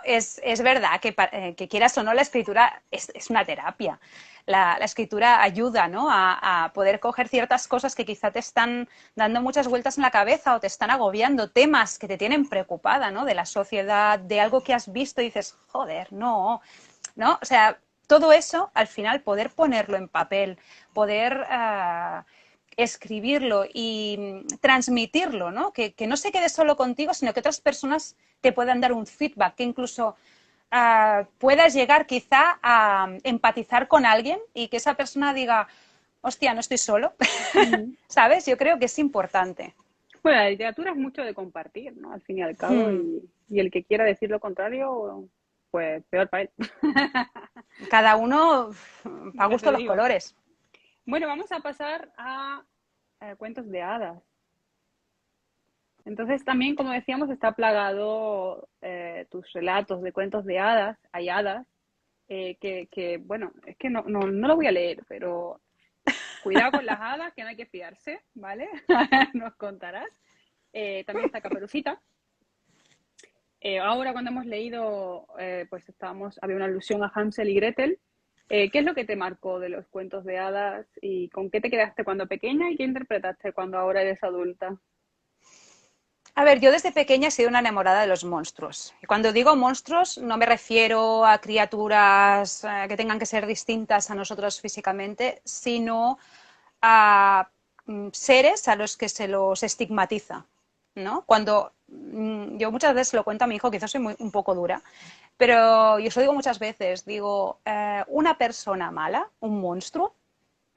es verdad que quieras o no, la escritura es una terapia. La escritura ayuda, ¿no? A poder coger ciertas cosas que quizá te están dando muchas vueltas en la cabeza o te están agobiando, temas que te tienen preocupada, ¿no? De la sociedad, de algo que has visto y dices, joder, no, ¿no? O sea, todo eso, al final, poder ponerlo en papel, poder escribirlo y transmitirlo, ¿no? Que no se quede solo contigo, sino que otras personas te puedan dar un feedback, que incluso puedas llegar quizá a empatizar con alguien y que esa persona diga, hostia, no estoy solo, ¿sabes? Yo creo que es importante. Bueno, la literatura es mucho de compartir, ¿no? Al fin y al cabo, y el que quiera decir lo contrario, pues peor para él. Cada uno a Ya te gusto los digo. colores. Bueno, vamos a pasar a cuentos de hadas. Entonces también, como decíamos, está plagado tus relatos de cuentos de hadas. Hay hadas bueno, es que no lo voy a leer, pero cuidado con las hadas, que no hay que fiarse, ¿vale? Nos contarás. También está Caperucita. Ahora cuando hemos leído, pues había una alusión a Hansel y Gretel. ¿Qué es lo que te marcó de los cuentos de hadas y con qué te quedaste cuando pequeña y qué interpretaste cuando ahora eres adulta? A ver, yo desde pequeña he sido una enamorada de los monstruos. Y cuando digo monstruos, no me refiero a criaturas que tengan que ser distintas a nosotros físicamente, sino a seres a los que se los estigmatiza, ¿no? Cuando yo muchas veces lo cuento a mi hijo, quizás soy un poco dura, pero yo se lo digo muchas veces, digo, una persona mala, un monstruo,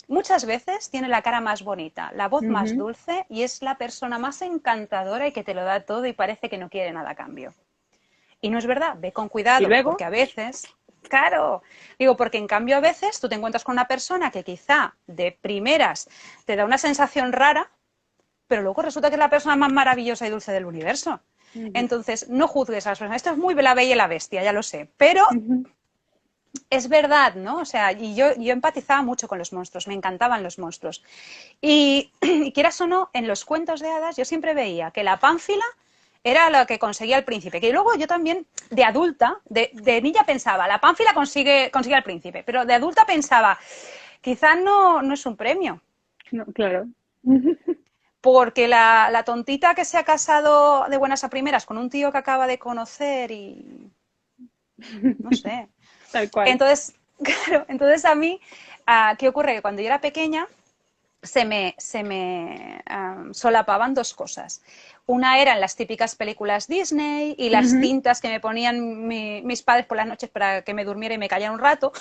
muchas veces tiene la cara más bonita, la voz más Ujú. dulce y es la persona más encantadora y que te lo da todo y parece que no quiere nada a cambio. Y no es verdad, ve con Y cuidado, luego, porque a veces, claro, digo, porque en cambio a veces tú te encuentras con una persona que quizá de primeras te da una sensación rara, pero luego resulta que es la persona más maravillosa y dulce del universo. ujú, Entonces, no juzgues a las personas. Esto es muy la bella y la bestia, ya lo sé, pero ujú. es verdad, ¿no? O sea, y yo empatizaba mucho con los monstruos, me encantaban los monstruos. Y quieras o no, en los cuentos de hadas yo siempre veía que la pánfila era lo que conseguía el príncipe. Que luego yo también, de adulta, de niña pensaba, la pánfila consigue al príncipe, pero de adulta pensaba, quizás no es un premio, No, claro. porque la tontita que se ha casado de buenas a primeras con un tío que acaba de conocer y no sé. Tal cual. Entonces, claro, entonces a mí, ¿qué ocurre? Que cuando yo era pequeña, se me solapaban dos cosas. Una eran las típicas películas Disney y las Ujú. cintas que me ponían mis padres por las noches para que me durmiera y me callara un rato.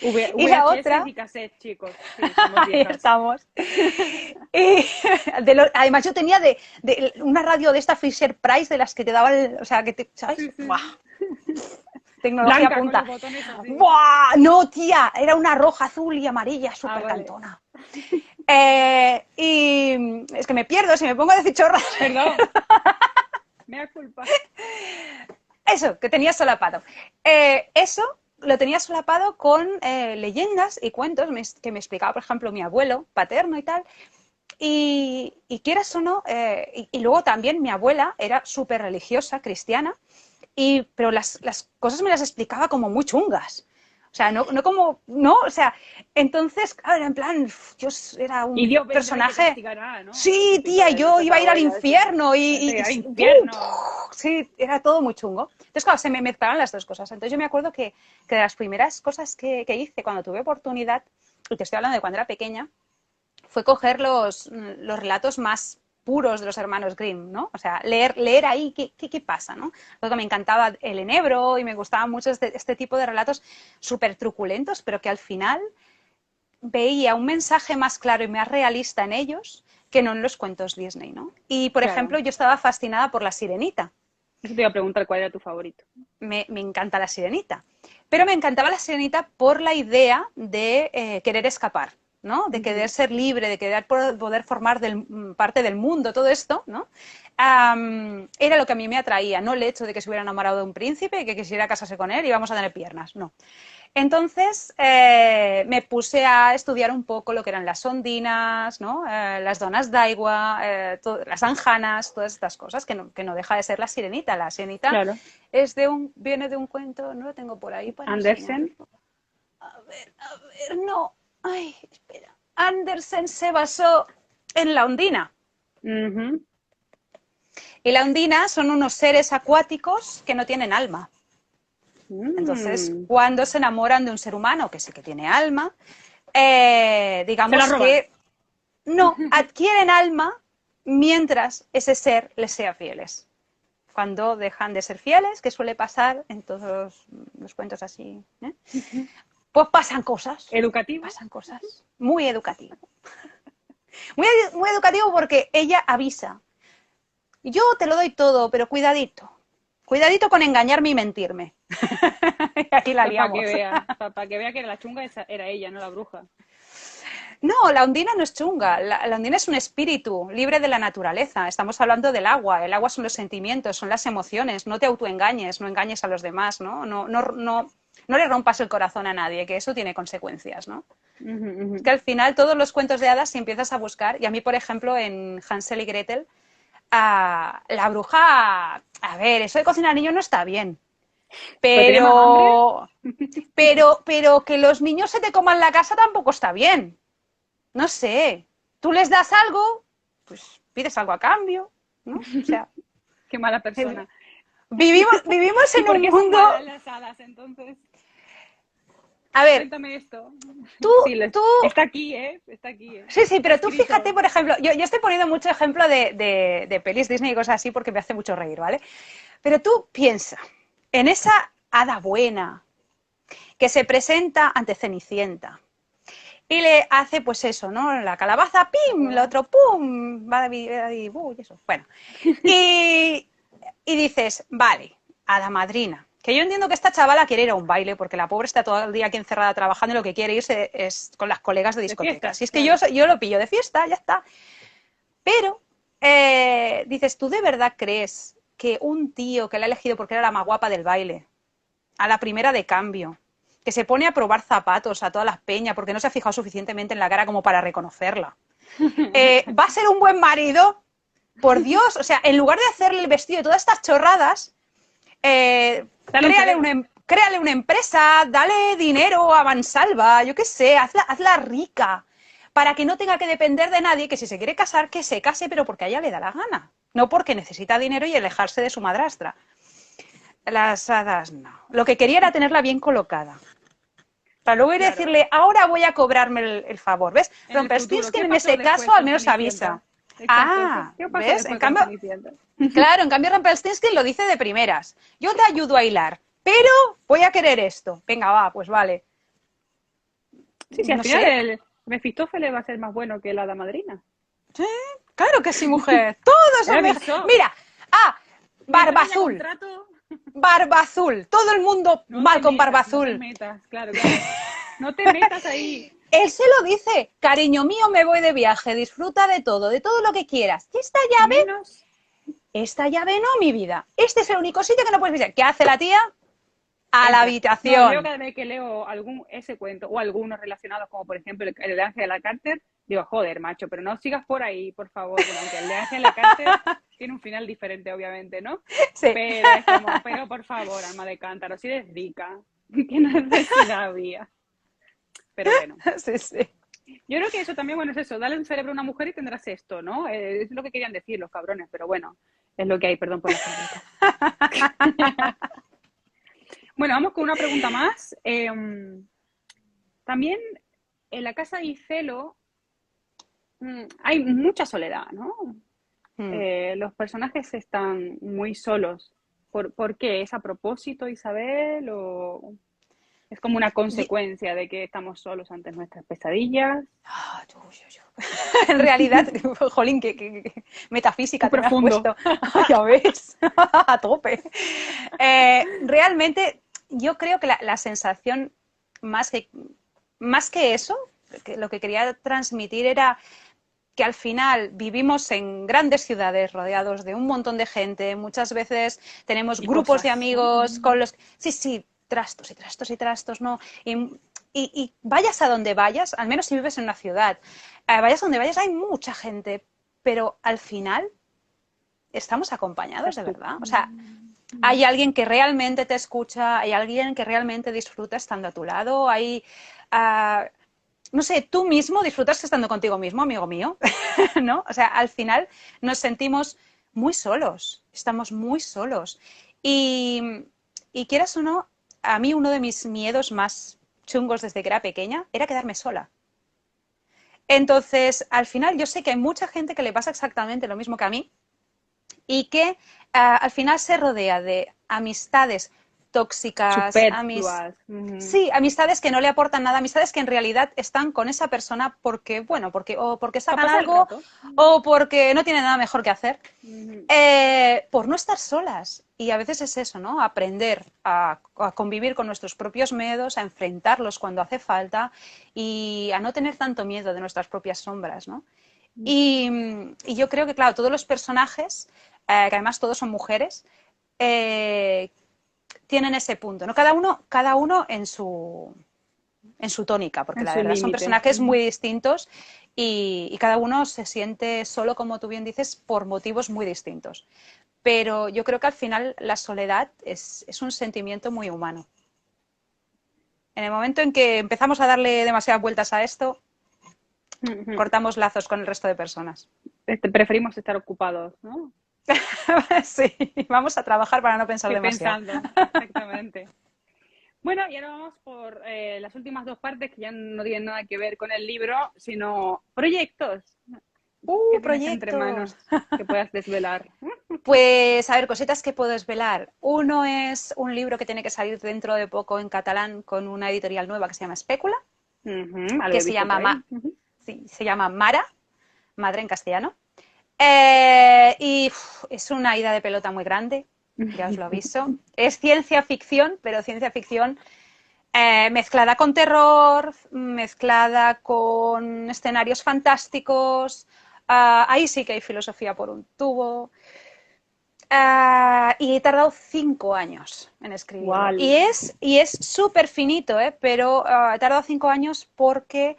Y la VHS otra, y cassette, chicos. Sí, somos ahí viejas. estamos. Y además yo tenía de una radio de esta Fisher Price de las que te daban, o sea, que te, ¿sabes? Sí, sí, ¡Buah! sí. Tecnología Blanca con punta. los botones así. ¡Buah! No, tía, era una roja, azul y amarilla, Ah, súper vale. cantona. Y es que me pierdo, si me pongo a decir chorras. Perdón, mea culpa. Eso, que tenía solapado. Eso lo tenía solapado con leyendas y cuentos que me explicaba, por ejemplo, mi abuelo paterno y tal. Y quieras o no, y luego también mi abuela era súper religiosa, cristiana, pero las cosas me las explicaba como muy chungas. O sea, no como, no, o sea, entonces, claro, en plan, yo era Y un Dios vendrá y te personaje, castigará, ¿no? Lo sí, típico tía, de yo nuestras iba a ir al abuelas. Sí. infierno Sí, al ¡pum! infierno. Sí, era todo muy chungo. Entonces, claro, se me mezclaban las dos cosas. Entonces yo me acuerdo que de las primeras cosas que hice cuando tuve oportunidad, y te estoy hablando de cuando era pequeña, fue coger los relatos más puros de los hermanos Grimm, ¿no? O sea, leer ahí qué pasa, ¿no? Luego me encantaba El Enebro y me gustaba mucho este tipo de relatos súper truculentos, pero que al final veía un mensaje más claro y más realista en ellos que no en los cuentos Disney, ¿no? Y, por ejemplo, Claro. yo estaba fascinada por La Sirenita. Eso te iba a preguntar cuál era tu favorito. Me encanta La Sirenita. Pero me encantaba La Sirenita por la idea de querer escapar, ¿no? De querer Ujú. ser libre, de querer poder formar parte del mundo, todo esto, ¿no? Era lo que a mí me atraía, no el hecho de que se hubiera enamorado de un príncipe y que quisiera casarse con él y vamos a tener piernas, no. Entonces me puse a estudiar un poco lo que eran las ondinas, ¿no? Las donas d'aigua, las anjanas, todas estas cosas, que no deja de ser la sirenita. La sirenita Claro. viene de un cuento, no lo tengo por ahí para enseñar. Andersen. A ver, no. Ay, espera. Andersen se basó en la ondina. Ujú. Y la ondina son unos seres acuáticos que no tienen alma. Entonces, Mm. cuando se enamoran de un ser humano, que sí que tiene alma, Se la digamos roban. que no adquieren alma mientras ese ser les sea fieles. Cuando dejan de ser fieles, que suele pasar en todos los cuentos así, pues Educativo. pasan cosas. Muy educativo. Muy educativo porque ella avisa. Yo te lo doy todo, pero cuidadito. Cuidadito con engañarme y mentirme. Y aquí la Pues liamos. para que vea que la chunga era ella, no la bruja. No, la ondina no es chunga. La ondina es un espíritu libre de la naturaleza. Estamos hablando del agua. El agua son los sentimientos, son las emociones. No te autoengañes, no engañes a los demás, ¿no? No le rompas el corazón a nadie, que eso tiene consecuencias, ¿no? Ujú, Es que ujú. al final todos los cuentos de hadas, si empiezas a buscar, y a mí, por ejemplo, en Hansel y Gretel, la bruja, a ver, eso de cocinar niños no está bien, ¿Pero tenía más hambre? pero, pero que los niños se te coman la casa tampoco está bien. No sé, tú les das algo, pues pides algo a cambio. ¿no? O sea, Qué mala persona. vivimos en ¿Por un qué son mundo... malas las hadas, entonces? A ver, Cuéntame esto. tú, Sí, tú está aquí, ¿eh? Está aquí, ¿eh? Sí, sí, Está pero tú fíjate, escrito. por ejemplo, yo estoy poniendo mucho ejemplo de pelis Disney y cosas así porque me hace mucho reír, ¿vale? Pero tú piensa en esa hada buena que se presenta ante Cenicienta y le hace, pues eso, ¿no? La calabaza, ¡pim! El otro, ¡pum! Va y eso. Bueno, y, y dices, vale, hada madrina. Que yo entiendo que esta chavala quiere ir a un baile porque la pobre está todo el día aquí encerrada trabajando y lo que quiere irse es con las colegas de De discoteca. fiesta, Si es que claro. yo lo pillo de fiesta, ya está. Pero dices, ¿tú de verdad crees que un tío que la ha elegido porque era la más guapa del baile, a la primera de cambio, que se pone a probar zapatos a todas las peñas porque no se ha fijado suficientemente en la cara como para reconocerla, va a ser un buen marido? Por Dios, o sea, en lugar de hacerle el vestido y todas estas chorradas, Dale un cerebro. créale una empresa, dale dinero a Mansalva, yo qué sé, hazla rica, para que no tenga que depender de nadie, que si se quiere casar, que se case, pero porque a ella le da la gana, no porque necesita dinero y alejarse de su madrastra. Las hadas no. Lo que quería era tenerla bien colocada. Para luego ir a Claro. decirle, ahora voy a cobrarme el favor. ¿Ves? En el futuro. Rumpelstiltskin ¿Qué en pasó ese caso después al con menos avisa. Cenicienta? Exacto. Ah, ¿Qué pasó ¿ves? después con Cenicienta? Claro, en cambio Rumpelstiltskin lo dice de primeras. Yo te ayudo a hilar, pero voy a querer esto. Venga, va, pues vale. Sí, sí, al No final sé. el Mefistófeles va a ser más bueno que la hada madrina. Sí, claro que sí, mujer. Todos Él son mejores. avisó. Mira, Barba Mientras haya Azul. contrato, Barba Azul. Todo el mundo no mal te con Barba metas, no te Azul. metas. Claro, claro. No te metas ahí. Él se lo dice, cariño mío, me voy de viaje, disfruta de todo lo que quieras. ¿Y Menos. esta llave no, mi vida. Este es el único sitio que no puedes visitar. ¿Qué hace la tía? A la Entra. No, yo habitación. cada vez que leo ese cuento o algunos relacionados, como por ejemplo el de Ángela Carter, digo, joder, macho, pero no sigas por ahí, por favor. Bueno, aunque el de Ángela Carter tiene un final diferente, obviamente, ¿no? Sí. Pero es como, pero por favor, alma de cántaro, si eres rica, ¿qué necesidad había? Pero bueno. Sí, sí. Yo creo que eso también, bueno, es eso, dale un cerebro a una mujer y tendrás esto, ¿no? Es lo que querían decir los cabrones, pero bueno, es lo que hay, perdón por la palabra. Bueno, vamos con una pregunta más. También en la casa de Icelo hay mucha soledad, ¿no? Los personajes están muy solos. ¿Por qué? ¿Es a propósito, Isabel? ¿O es como una consecuencia de que estamos solos ante nuestras pesadillas? En realidad, jolín, que metafísica Muy te me has profundo. puesto. Ya ves, a tope. Realmente, yo creo que la sensación, más que eso, que lo que quería transmitir era que al final vivimos en grandes ciudades rodeados de un montón de gente, muchas veces tenemos Y grupos de cosas, ¿no? amigos con los... Sí, sí, trastos y trastos y trastos, ¿no? Y vayas a donde vayas, al menos si vives en una ciudad, vayas a donde vayas, hay mucha gente, pero al final estamos acompañados de Estás tú. verdad. O sea, hay alguien que realmente te escucha, hay alguien que realmente disfruta estando a tu lado, hay... no sé, tú mismo disfrutas estando contigo mismo, amigo mío, ¿no? O sea, al final nos sentimos muy solos, estamos muy solos. Y, y quieras o no, a mí uno de mis miedos más chungos desde que era pequeña era quedarme sola. Entonces, al final yo sé que hay mucha gente que le pasa exactamente lo mismo que a mí y que al final se rodea de amistades tóxicas, Superfluas. sí, amistades que no le aportan nada, amistades que en realidad están con esa persona porque, bueno, o porque Para sacan pasar el algo rato. o porque no tienen nada mejor que hacer, Uh-huh. por no estar solas. Y a veces es eso, ¿no? Aprender a convivir con nuestros propios miedos, a enfrentarlos cuando hace falta y a no tener tanto miedo de nuestras propias sombras, ¿no? Y yo creo que, claro, todos los personajes, que además todos son mujeres, tienen ese punto, ¿no? Cada uno en su tónica, porque En la su verdad son límite. personajes muy distintos y cada uno se siente solo, como tú bien dices, por motivos muy distintos. Pero yo creo que al final la soledad es un sentimiento muy humano. En el momento en que empezamos a darle demasiadas vueltas a esto, Uh-huh. cortamos lazos con el resto de personas. Preferimos estar ocupados, ¿no? Sí, vamos a trabajar para no pensar que demasiado. pensando, exactamente. Bueno, y ahora vamos por las últimas dos partes que ya no tienen nada que ver con el libro, sino proyectos. ¿Qué tienes entre manos Proyectos. que puedas desvelar? Pues, a ver, cositas que puedo desvelar. Uno es un libro que tiene que salir dentro de poco en catalán con una editorial nueva que se llama Espécula, Algo que he visto por ahí. sí, se llama Mara, madre en castellano. Es una ida de pelota muy grande, ya os lo aviso. Es ciencia ficción, pero ciencia ficción mezclada con terror, mezclada con escenarios fantásticos. Ahí sí que hay filosofía por un tubo. Y he tardado 5 años en escribirlo. Igual. Y es súper finito, pero he tardado 5 años porque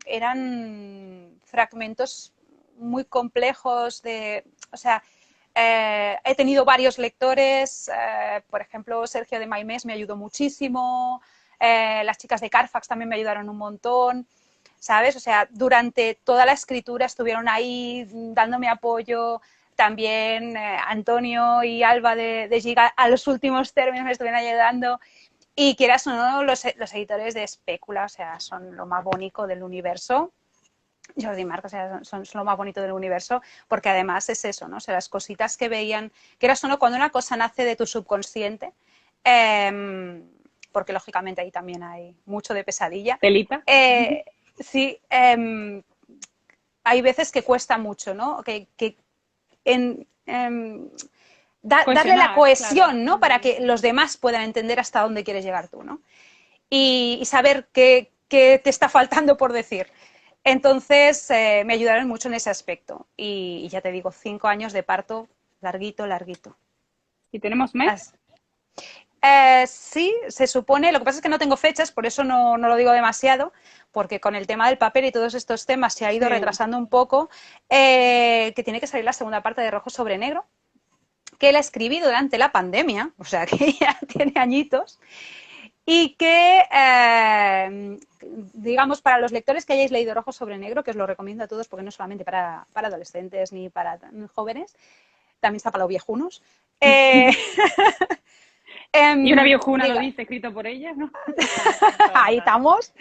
eran fragmentos muy complejos de. O sea, he tenido varios lectores, por ejemplo, Sergio de Maimés me ayudó muchísimo, las chicas de Carfax también me ayudaron un montón, ¿sabes? O sea, durante toda la escritura estuvieron ahí dándome apoyo, también Antonio y Alba de Giga a los últimos términos me estuvieron ayudando. Y quieras o no, los editores de Espécula, o sea, son lo más bonito del universo. Jordi y Marc, o sea, son lo más bonito del universo, porque además es eso, ¿no? O sea, las cositas que veían, quieras o no, cuando una cosa nace de tu subconsciente, porque lógicamente ahí también hay mucho de pesadilla, Telita. sí, hay veces que cuesta mucho, ¿no? Que darle la Cohesionar, claro. cohesión, ¿no? Para que los demás puedan entender hasta dónde quieres llegar tú, ¿no? Y saber qué te está faltando por decir. Entonces, me ayudaron mucho en ese aspecto. Y ya te digo, 5 años de parto, larguito, larguito. ¿Y tenemos mes? Sí, se supone, lo que pasa es que no tengo fechas, por eso no lo digo demasiado, porque con el tema del papel y todos estos temas se ha ido Sí. retrasando un poco, que tiene que salir la segunda parte de Rojo sobre Negro, que la escribí durante la pandemia, o sea que ya tiene añitos, y que, digamos, para los lectores que hayáis leído Rojo sobre Negro, que os lo recomiendo a todos porque no es solamente para adolescentes ni para jóvenes, también está para los viejunos. Y una viejuna lo Diga, dice, escrito por ella, ¿no? ahí estamos.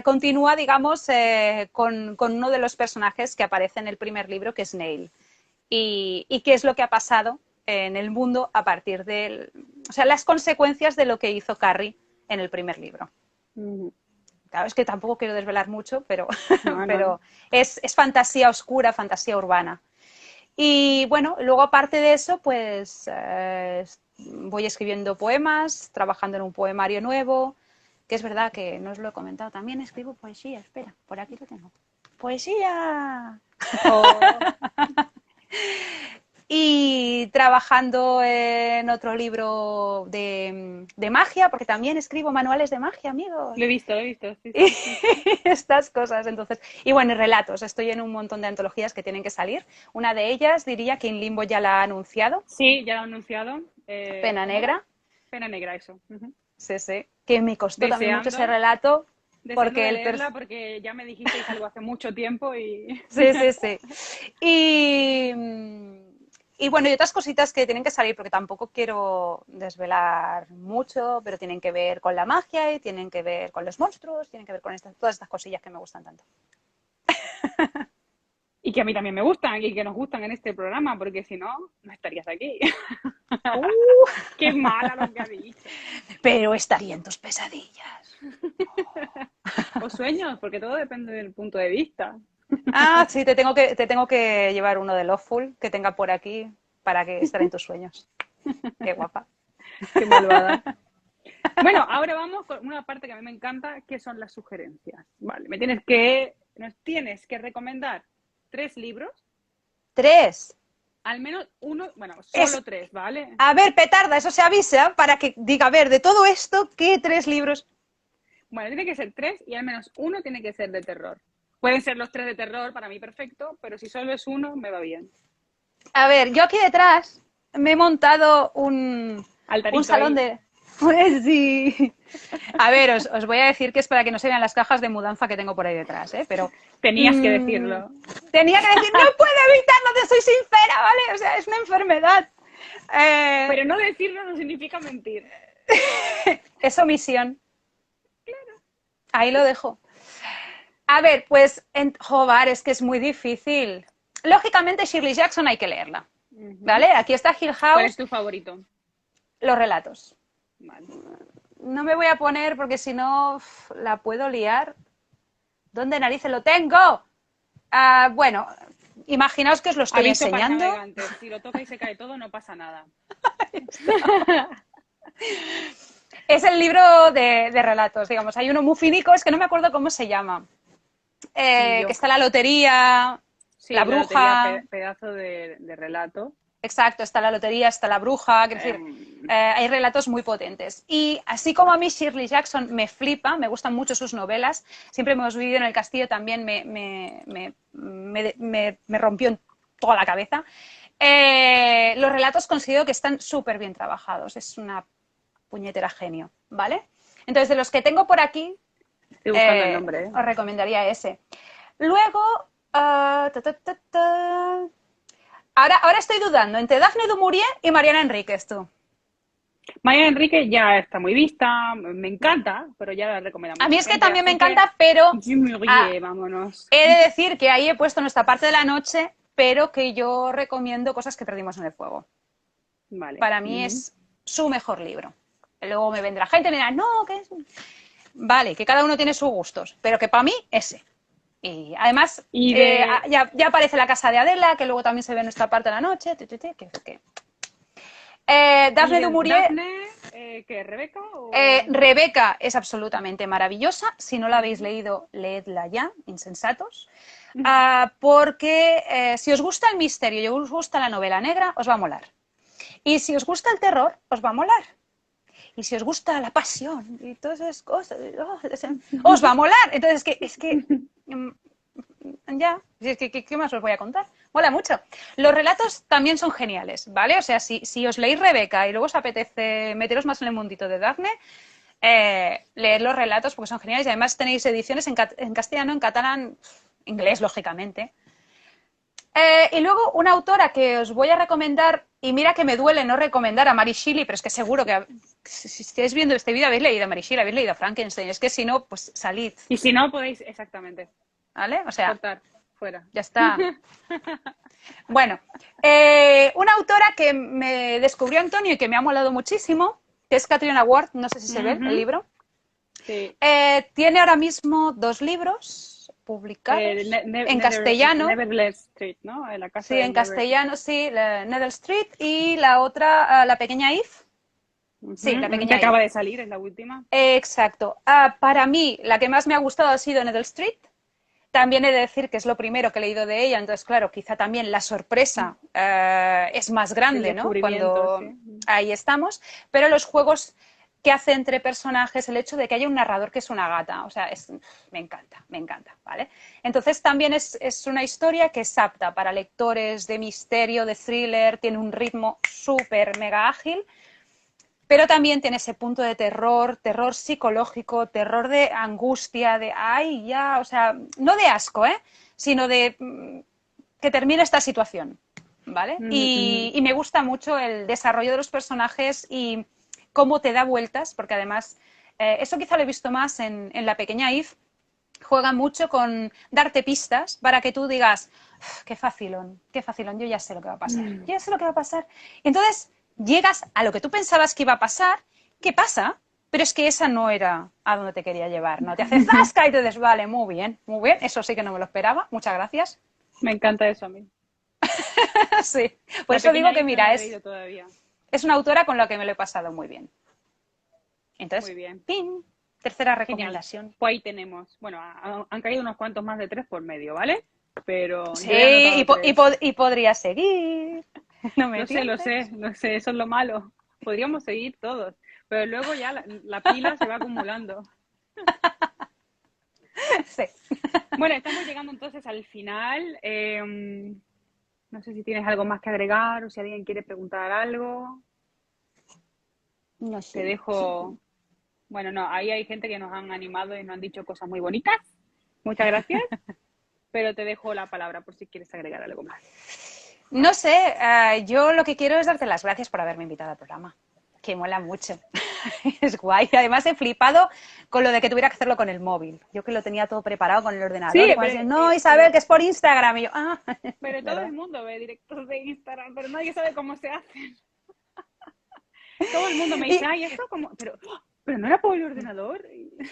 Continúa, digamos, con uno de los personajes que aparece en el primer libro, que es Neil. Y qué es lo que ha pasado en el mundo a partir de, o sea, las consecuencias de lo que hizo Carrie en el primer libro. Claro, es que tampoco quiero desvelar mucho, pero, No, no. pero es fantasía oscura, fantasía urbana. Y bueno, luego aparte de eso, pues voy escribiendo poemas, trabajando en un poemario nuevo, que es verdad que no os lo he comentado, también escribo poesía, espera, por aquí lo tengo. ¡Poesía! Oh, Y trabajando en otro libro de magia, porque también escribo manuales de magia, amigos. lo he visto, sí, Y sí, sí. estas cosas, entonces. Y bueno, y relatos. Estoy en un montón de antologías que tienen que salir. Una de ellas diría que In Limbo ya la ha anunciado. Sí, ya lo he anunciado. Pena ¿Cómo era? Negra. Pena negra, eso. Sí, sí. Que me costó también mucho ese Deseando, relato. deseando Porque de leerla porque ya me dijisteis algo hace mucho tiempo y Sí, sí, sí. Y, y bueno, y otras cositas que tienen que salir, porque tampoco quiero desvelar mucho, pero tienen que ver con la magia y tienen que ver con los monstruos, tienen que ver con todas estas cosillas que me gustan tanto. y que a mí también me gustan y que nos gustan en este programa, porque si no, no estarías aquí. Uh, Qué mala lo que ha dicho. pero estaría en tus pesadillas. O sueños, porque todo depende del punto de vista. Ah, sí, te tengo que llevar uno de Loveful que tenga por aquí para que estar en tus sueños. Qué guapa. Qué malvada. Bueno, ahora vamos con una parte que a mí me encanta, que son las sugerencias. Vale, nos tienes que recomendar 3 libros, 3. al menos uno, bueno, Es, solo 3, ¿vale? a ver, petarda, eso se avisa para que diga, a ver, de todo esto, ¿qué 3 libros? Bueno, tiene que ser 3 y al menos uno tiene que ser de terror. Pueden ser los 3 de terror, para mí perfecto, pero si solo es uno, me va bien. A ver, yo aquí detrás me he montado un Altarito salón ahí. de... Pues sí. A ver, os voy a decir que es para que no se vean las cajas de mudanza que tengo por ahí detrás, ¿eh? Pero Tenías que decirlo. tenía que decir, no puedo evitarlo, te soy sincera, ¿vale? O sea, es una enfermedad. Eh, Pero no decirlo no significa mentir. es omisión. Ahí lo dejo. A ver, pues, joder, es que es muy difícil. Lógicamente, Shirley Jackson hay que leerla, ¿vale? Aquí está Hill ¿Cuál es House, tu favorito? los relatos. Vale. No me voy a poner porque si no la puedo liar. ¿Dónde narices lo tengo? Bueno, imaginaos que os lo estoy Aviso para enseñando. navegantes. Si lo toca y se cae todo, no pasa nada. Es el libro de relatos, digamos. Hay uno muy finico, es que no me acuerdo cómo se llama. Ni Que yo. está la lotería, Sí, la la lotería, bruja. pedazo de relato. Exacto, está la lotería, está la bruja. Quiero decir, hay relatos muy potentes. Y así como a mí Shirley Jackson me flipa, me gustan mucho sus novelas, siempre hemos vivido en el castillo también me rompió en toda la cabeza. Los relatos considero que están súper bien trabajados. Es una puñetera genio, ¿vale? Entonces, de los que tengo por aquí, Estoy buscando el nombre, ¿eh? os recomendaría ese. Luego, ahora estoy dudando entre Daphne du Maurier y Mariana Enríquez, tú. Maya Enrique ya está muy vista, me encanta, pero ya la recomienda A mí mucha es que gente, también me así que encanta, pero Maurier, vámonos. he de decir que ahí he puesto nuestra parte de la noche, pero que yo recomiendo cosas que perdimos en el fuego. Vale. Para mí es su mejor libro. Luego me vendrá gente y me dirá, no, que es... Vale, que cada uno tiene sus gustos, pero que para mí ese. Y además, Y de ya aparece la casa de Adela, que luego también se ve en nuestra parte de la noche. y Daphne du de Maurier, Dafne, ¿qué? ¿Rebeca o...? Rebeca es absolutamente maravillosa. Si no la habéis leído, leedla ya, insensatos. Porque si os gusta el misterio y os gusta la novela negra, os va a molar. Y si os gusta el terror, os va a molar. Y si os gusta la pasión y todas esas cosas, os va a molar. Entonces, es que ya, ¿qué más os voy a contar? Mola mucho. Los relatos también son geniales, ¿vale? O sea, si os leéis Rebeca y luego os apetece meteros más en el mundito de Dafne, leed los relatos porque son geniales y además tenéis ediciones en castellano, en catalán, inglés, lógicamente. Y luego una autora que os voy a recomendar, y mira que me duele no recomendar a Mary Shelley, pero es que seguro que si estáis viendo este vídeo habéis leído a Mary Shelley, habéis leído a Frankenstein, es que si no, pues salid, Y si no, podéis, exactamente, ¿vale? O sea, cortar, fuera. ya está. Bueno, una autora que me descubrió Antonio y que me ha molado muchísimo, que es Catriona Ward, no sé si se ve el libro. Sí. Tiene ahora mismo 2 libros publicados en castellano. Neverland Street, ¿no? En la casa Sí, de en castellano, sí, Nether Street y la otra, La pequeña Eve. Sí, La que pequeña acaba Eve. de salir, es la última. Exacto. Para mí, la que más me ha gustado ha sido Nether Street. También he de decir que es lo primero que he leído de ella, entonces, claro, quizá también la sorpresa es más El grande, ¿no? descubrimiento, Cuando sí. ahí estamos, pero los juegos que hace entre personajes, el hecho de que haya un narrador que es una gata, o sea, me encanta, ¿vale? Entonces también es una historia que es apta para lectores de misterio, de thriller, tiene un ritmo súper mega ágil, pero también tiene ese punto de terror, terror psicológico, terror de angustia, de ay, ya, o sea, no de asco, sino de que termine esta situación, ¿vale? Y me gusta mucho el desarrollo de los personajes y cómo te da vueltas, porque además, eso quizá lo he visto más en La pequeña Eve, juega mucho con darte pistas para que tú digas, qué facilón, yo ya sé lo que va a pasar, yo ya sé lo que va a pasar. Y entonces llegas a lo que tú pensabas que iba a pasar, ¿qué pasa? Pero es que esa no era a donde te quería llevar, ¿no? Te hace zasca y te dices, vale, muy bien, eso sí que no me lo esperaba, muchas gracias. Me encanta eso a mí. Sí, por La eso digo pequeña que, Eve no la mira, he leído todavía. es una autora con la que me lo he pasado muy bien. Entonces, Muy bien. ¡pin! Tercera Genial. recomendación. Pues ahí tenemos. Bueno, han caído unos cuantos más de 3 por medio, ¿vale? Pero Sí, yo he anotado 3. y podría seguir. No me Lo sé, tientes. eso es lo malo. Podríamos seguir todos, pero luego ya la pila se va acumulando. Sí. Bueno, estamos llegando entonces al final. No sé si tienes algo más que agregar o si alguien quiere preguntar algo. No Te sé. dejo... Bueno, no, ahí hay gente que nos han animado y nos han dicho cosas muy bonitas. Muchas gracias. Pero te dejo la palabra por si quieres agregar algo más. No sé, yo lo que quiero es darte las gracias por haberme invitado al programa, que mola mucho. Es guay. Además he flipado con lo de que tuviera que hacerlo con el móvil. Yo que lo tenía todo preparado con el ordenador. Sí, Y cuando decían, no, Isabel, que es por Instagram. Y yo, pero todo ¿verdad? el mundo ve directos de Instagram, pero nadie sabe cómo se hacen. Todo el mundo me dice, ay, esto como... Pero no era por el ordenador.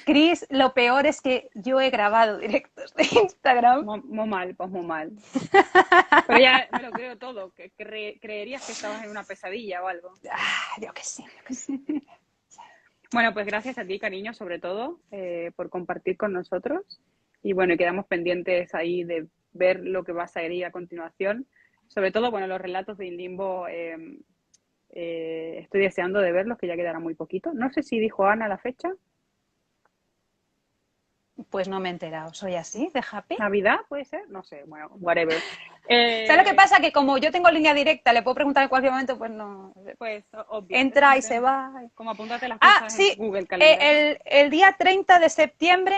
Cris, lo peor es que yo he grabado directos de Instagram. Muy mal, pues muy mal. Pero ya me lo creo todo, que creerías que estabas en una pesadilla o algo. Yo que sí, yo que sí. Bueno, pues gracias a ti, cariño, sobre todo, por compartir con nosotros. Y bueno, quedamos pendientes ahí de ver lo que va a salir a continuación. Sobre todo, bueno, los relatos de In Limbo, estoy deseando de verlos, que ya quedará muy poquito. No sé si dijo Ana la fecha. Pues no me he enterado. ¿Soy así de happy? ¿Navidad puede ser? No sé, bueno, whatever. ¿Sabes lo que pasa? Que como yo tengo línea directa, le puedo preguntar en cualquier momento, pues no. Pues obvio. Entra y se va. Como apúntate las cosas Sí, en Google Calendar. el día 30 de septiembre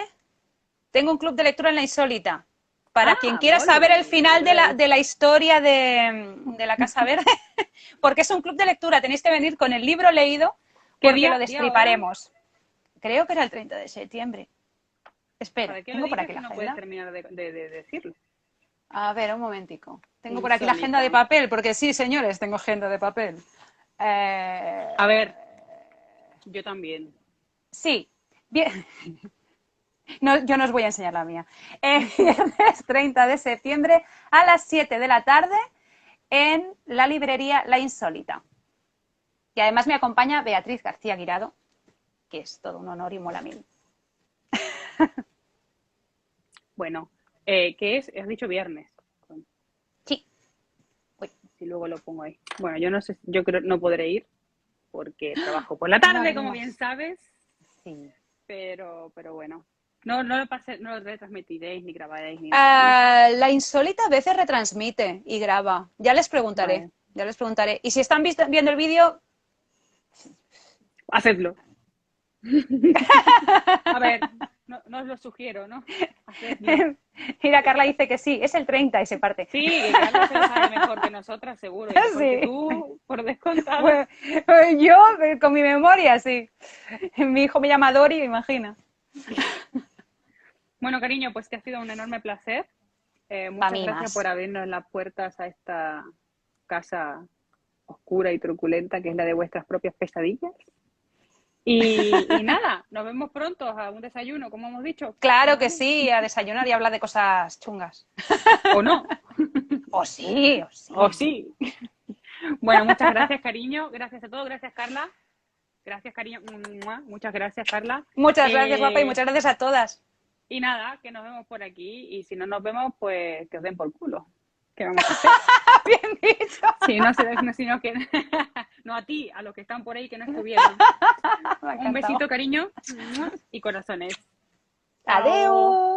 tengo un club de lectura en La Insólita. Para quien quiera saber el final de la historia de la Casa Verde, porque es un club de lectura, tenéis que venir con el libro leído, porque lo destriparemos. Creo que era el 30 de septiembre. Espera, tengo por aquí la agenda. No puedes terminar de decirlo. A ver, un momentico. Tengo por aquí la agenda de papel, porque sí, señores, tengo agenda de papel. A ver, yo también. Sí, bien. No, yo no os voy a enseñar la mía. Viernes 30 de septiembre a las 7 de la tarde en la librería La Insólita. Y además me acompaña Beatriz García Guirado, que es todo un honor y mola mil. Bueno, ¿qué es? Has dicho viernes. Sí. Si luego lo pongo ahí. Bueno, yo no sé, yo creo no podré ir porque trabajo por la tarde, como bien sabes. Sí. Pero bueno. No lo retransmitiréis ni grabaréis ni nada, ¿no? La Insólita a veces retransmite y graba. Ya les preguntaré. Vale. Ya les preguntaré. Y si están viendo el vídeo, hacedlo. A ver, no os lo sugiero, ¿no? Hacedlo. Mira, Carla dice que sí, es el 30 y se parte. Sí, que Carla se lo sabe mejor que nosotras, seguro. Y sí. Tú, por descontado. Pues yo, con mi memoria, sí. Mi hijo me llama Dori, me imagina. Bueno, cariño, pues que ha sido un enorme placer. Muchas gracias por abrirnos las puertas a esta casa oscura y truculenta que es la de vuestras propias pesadillas. Y nada, nos vemos pronto a un desayuno, como hemos dicho. Claro que sí, a desayunar y hablar de cosas chungas. ¿O no? O sí, o sí. O sí. Bueno, muchas gracias, cariño. Gracias a todos. Gracias, Carla. Gracias, cariño. Muchas gracias, Carla. Muchas gracias, guapa, y muchas gracias a todas. Y nada, que nos vemos por aquí. Y si no nos vemos, pues que os den por culo. ¿Qué vamos a hacer? Bien dicho. Sí, sino que... No a ti, a los que están por ahí que no estuvieron. Un besito, cariño. Y corazones. Adiós.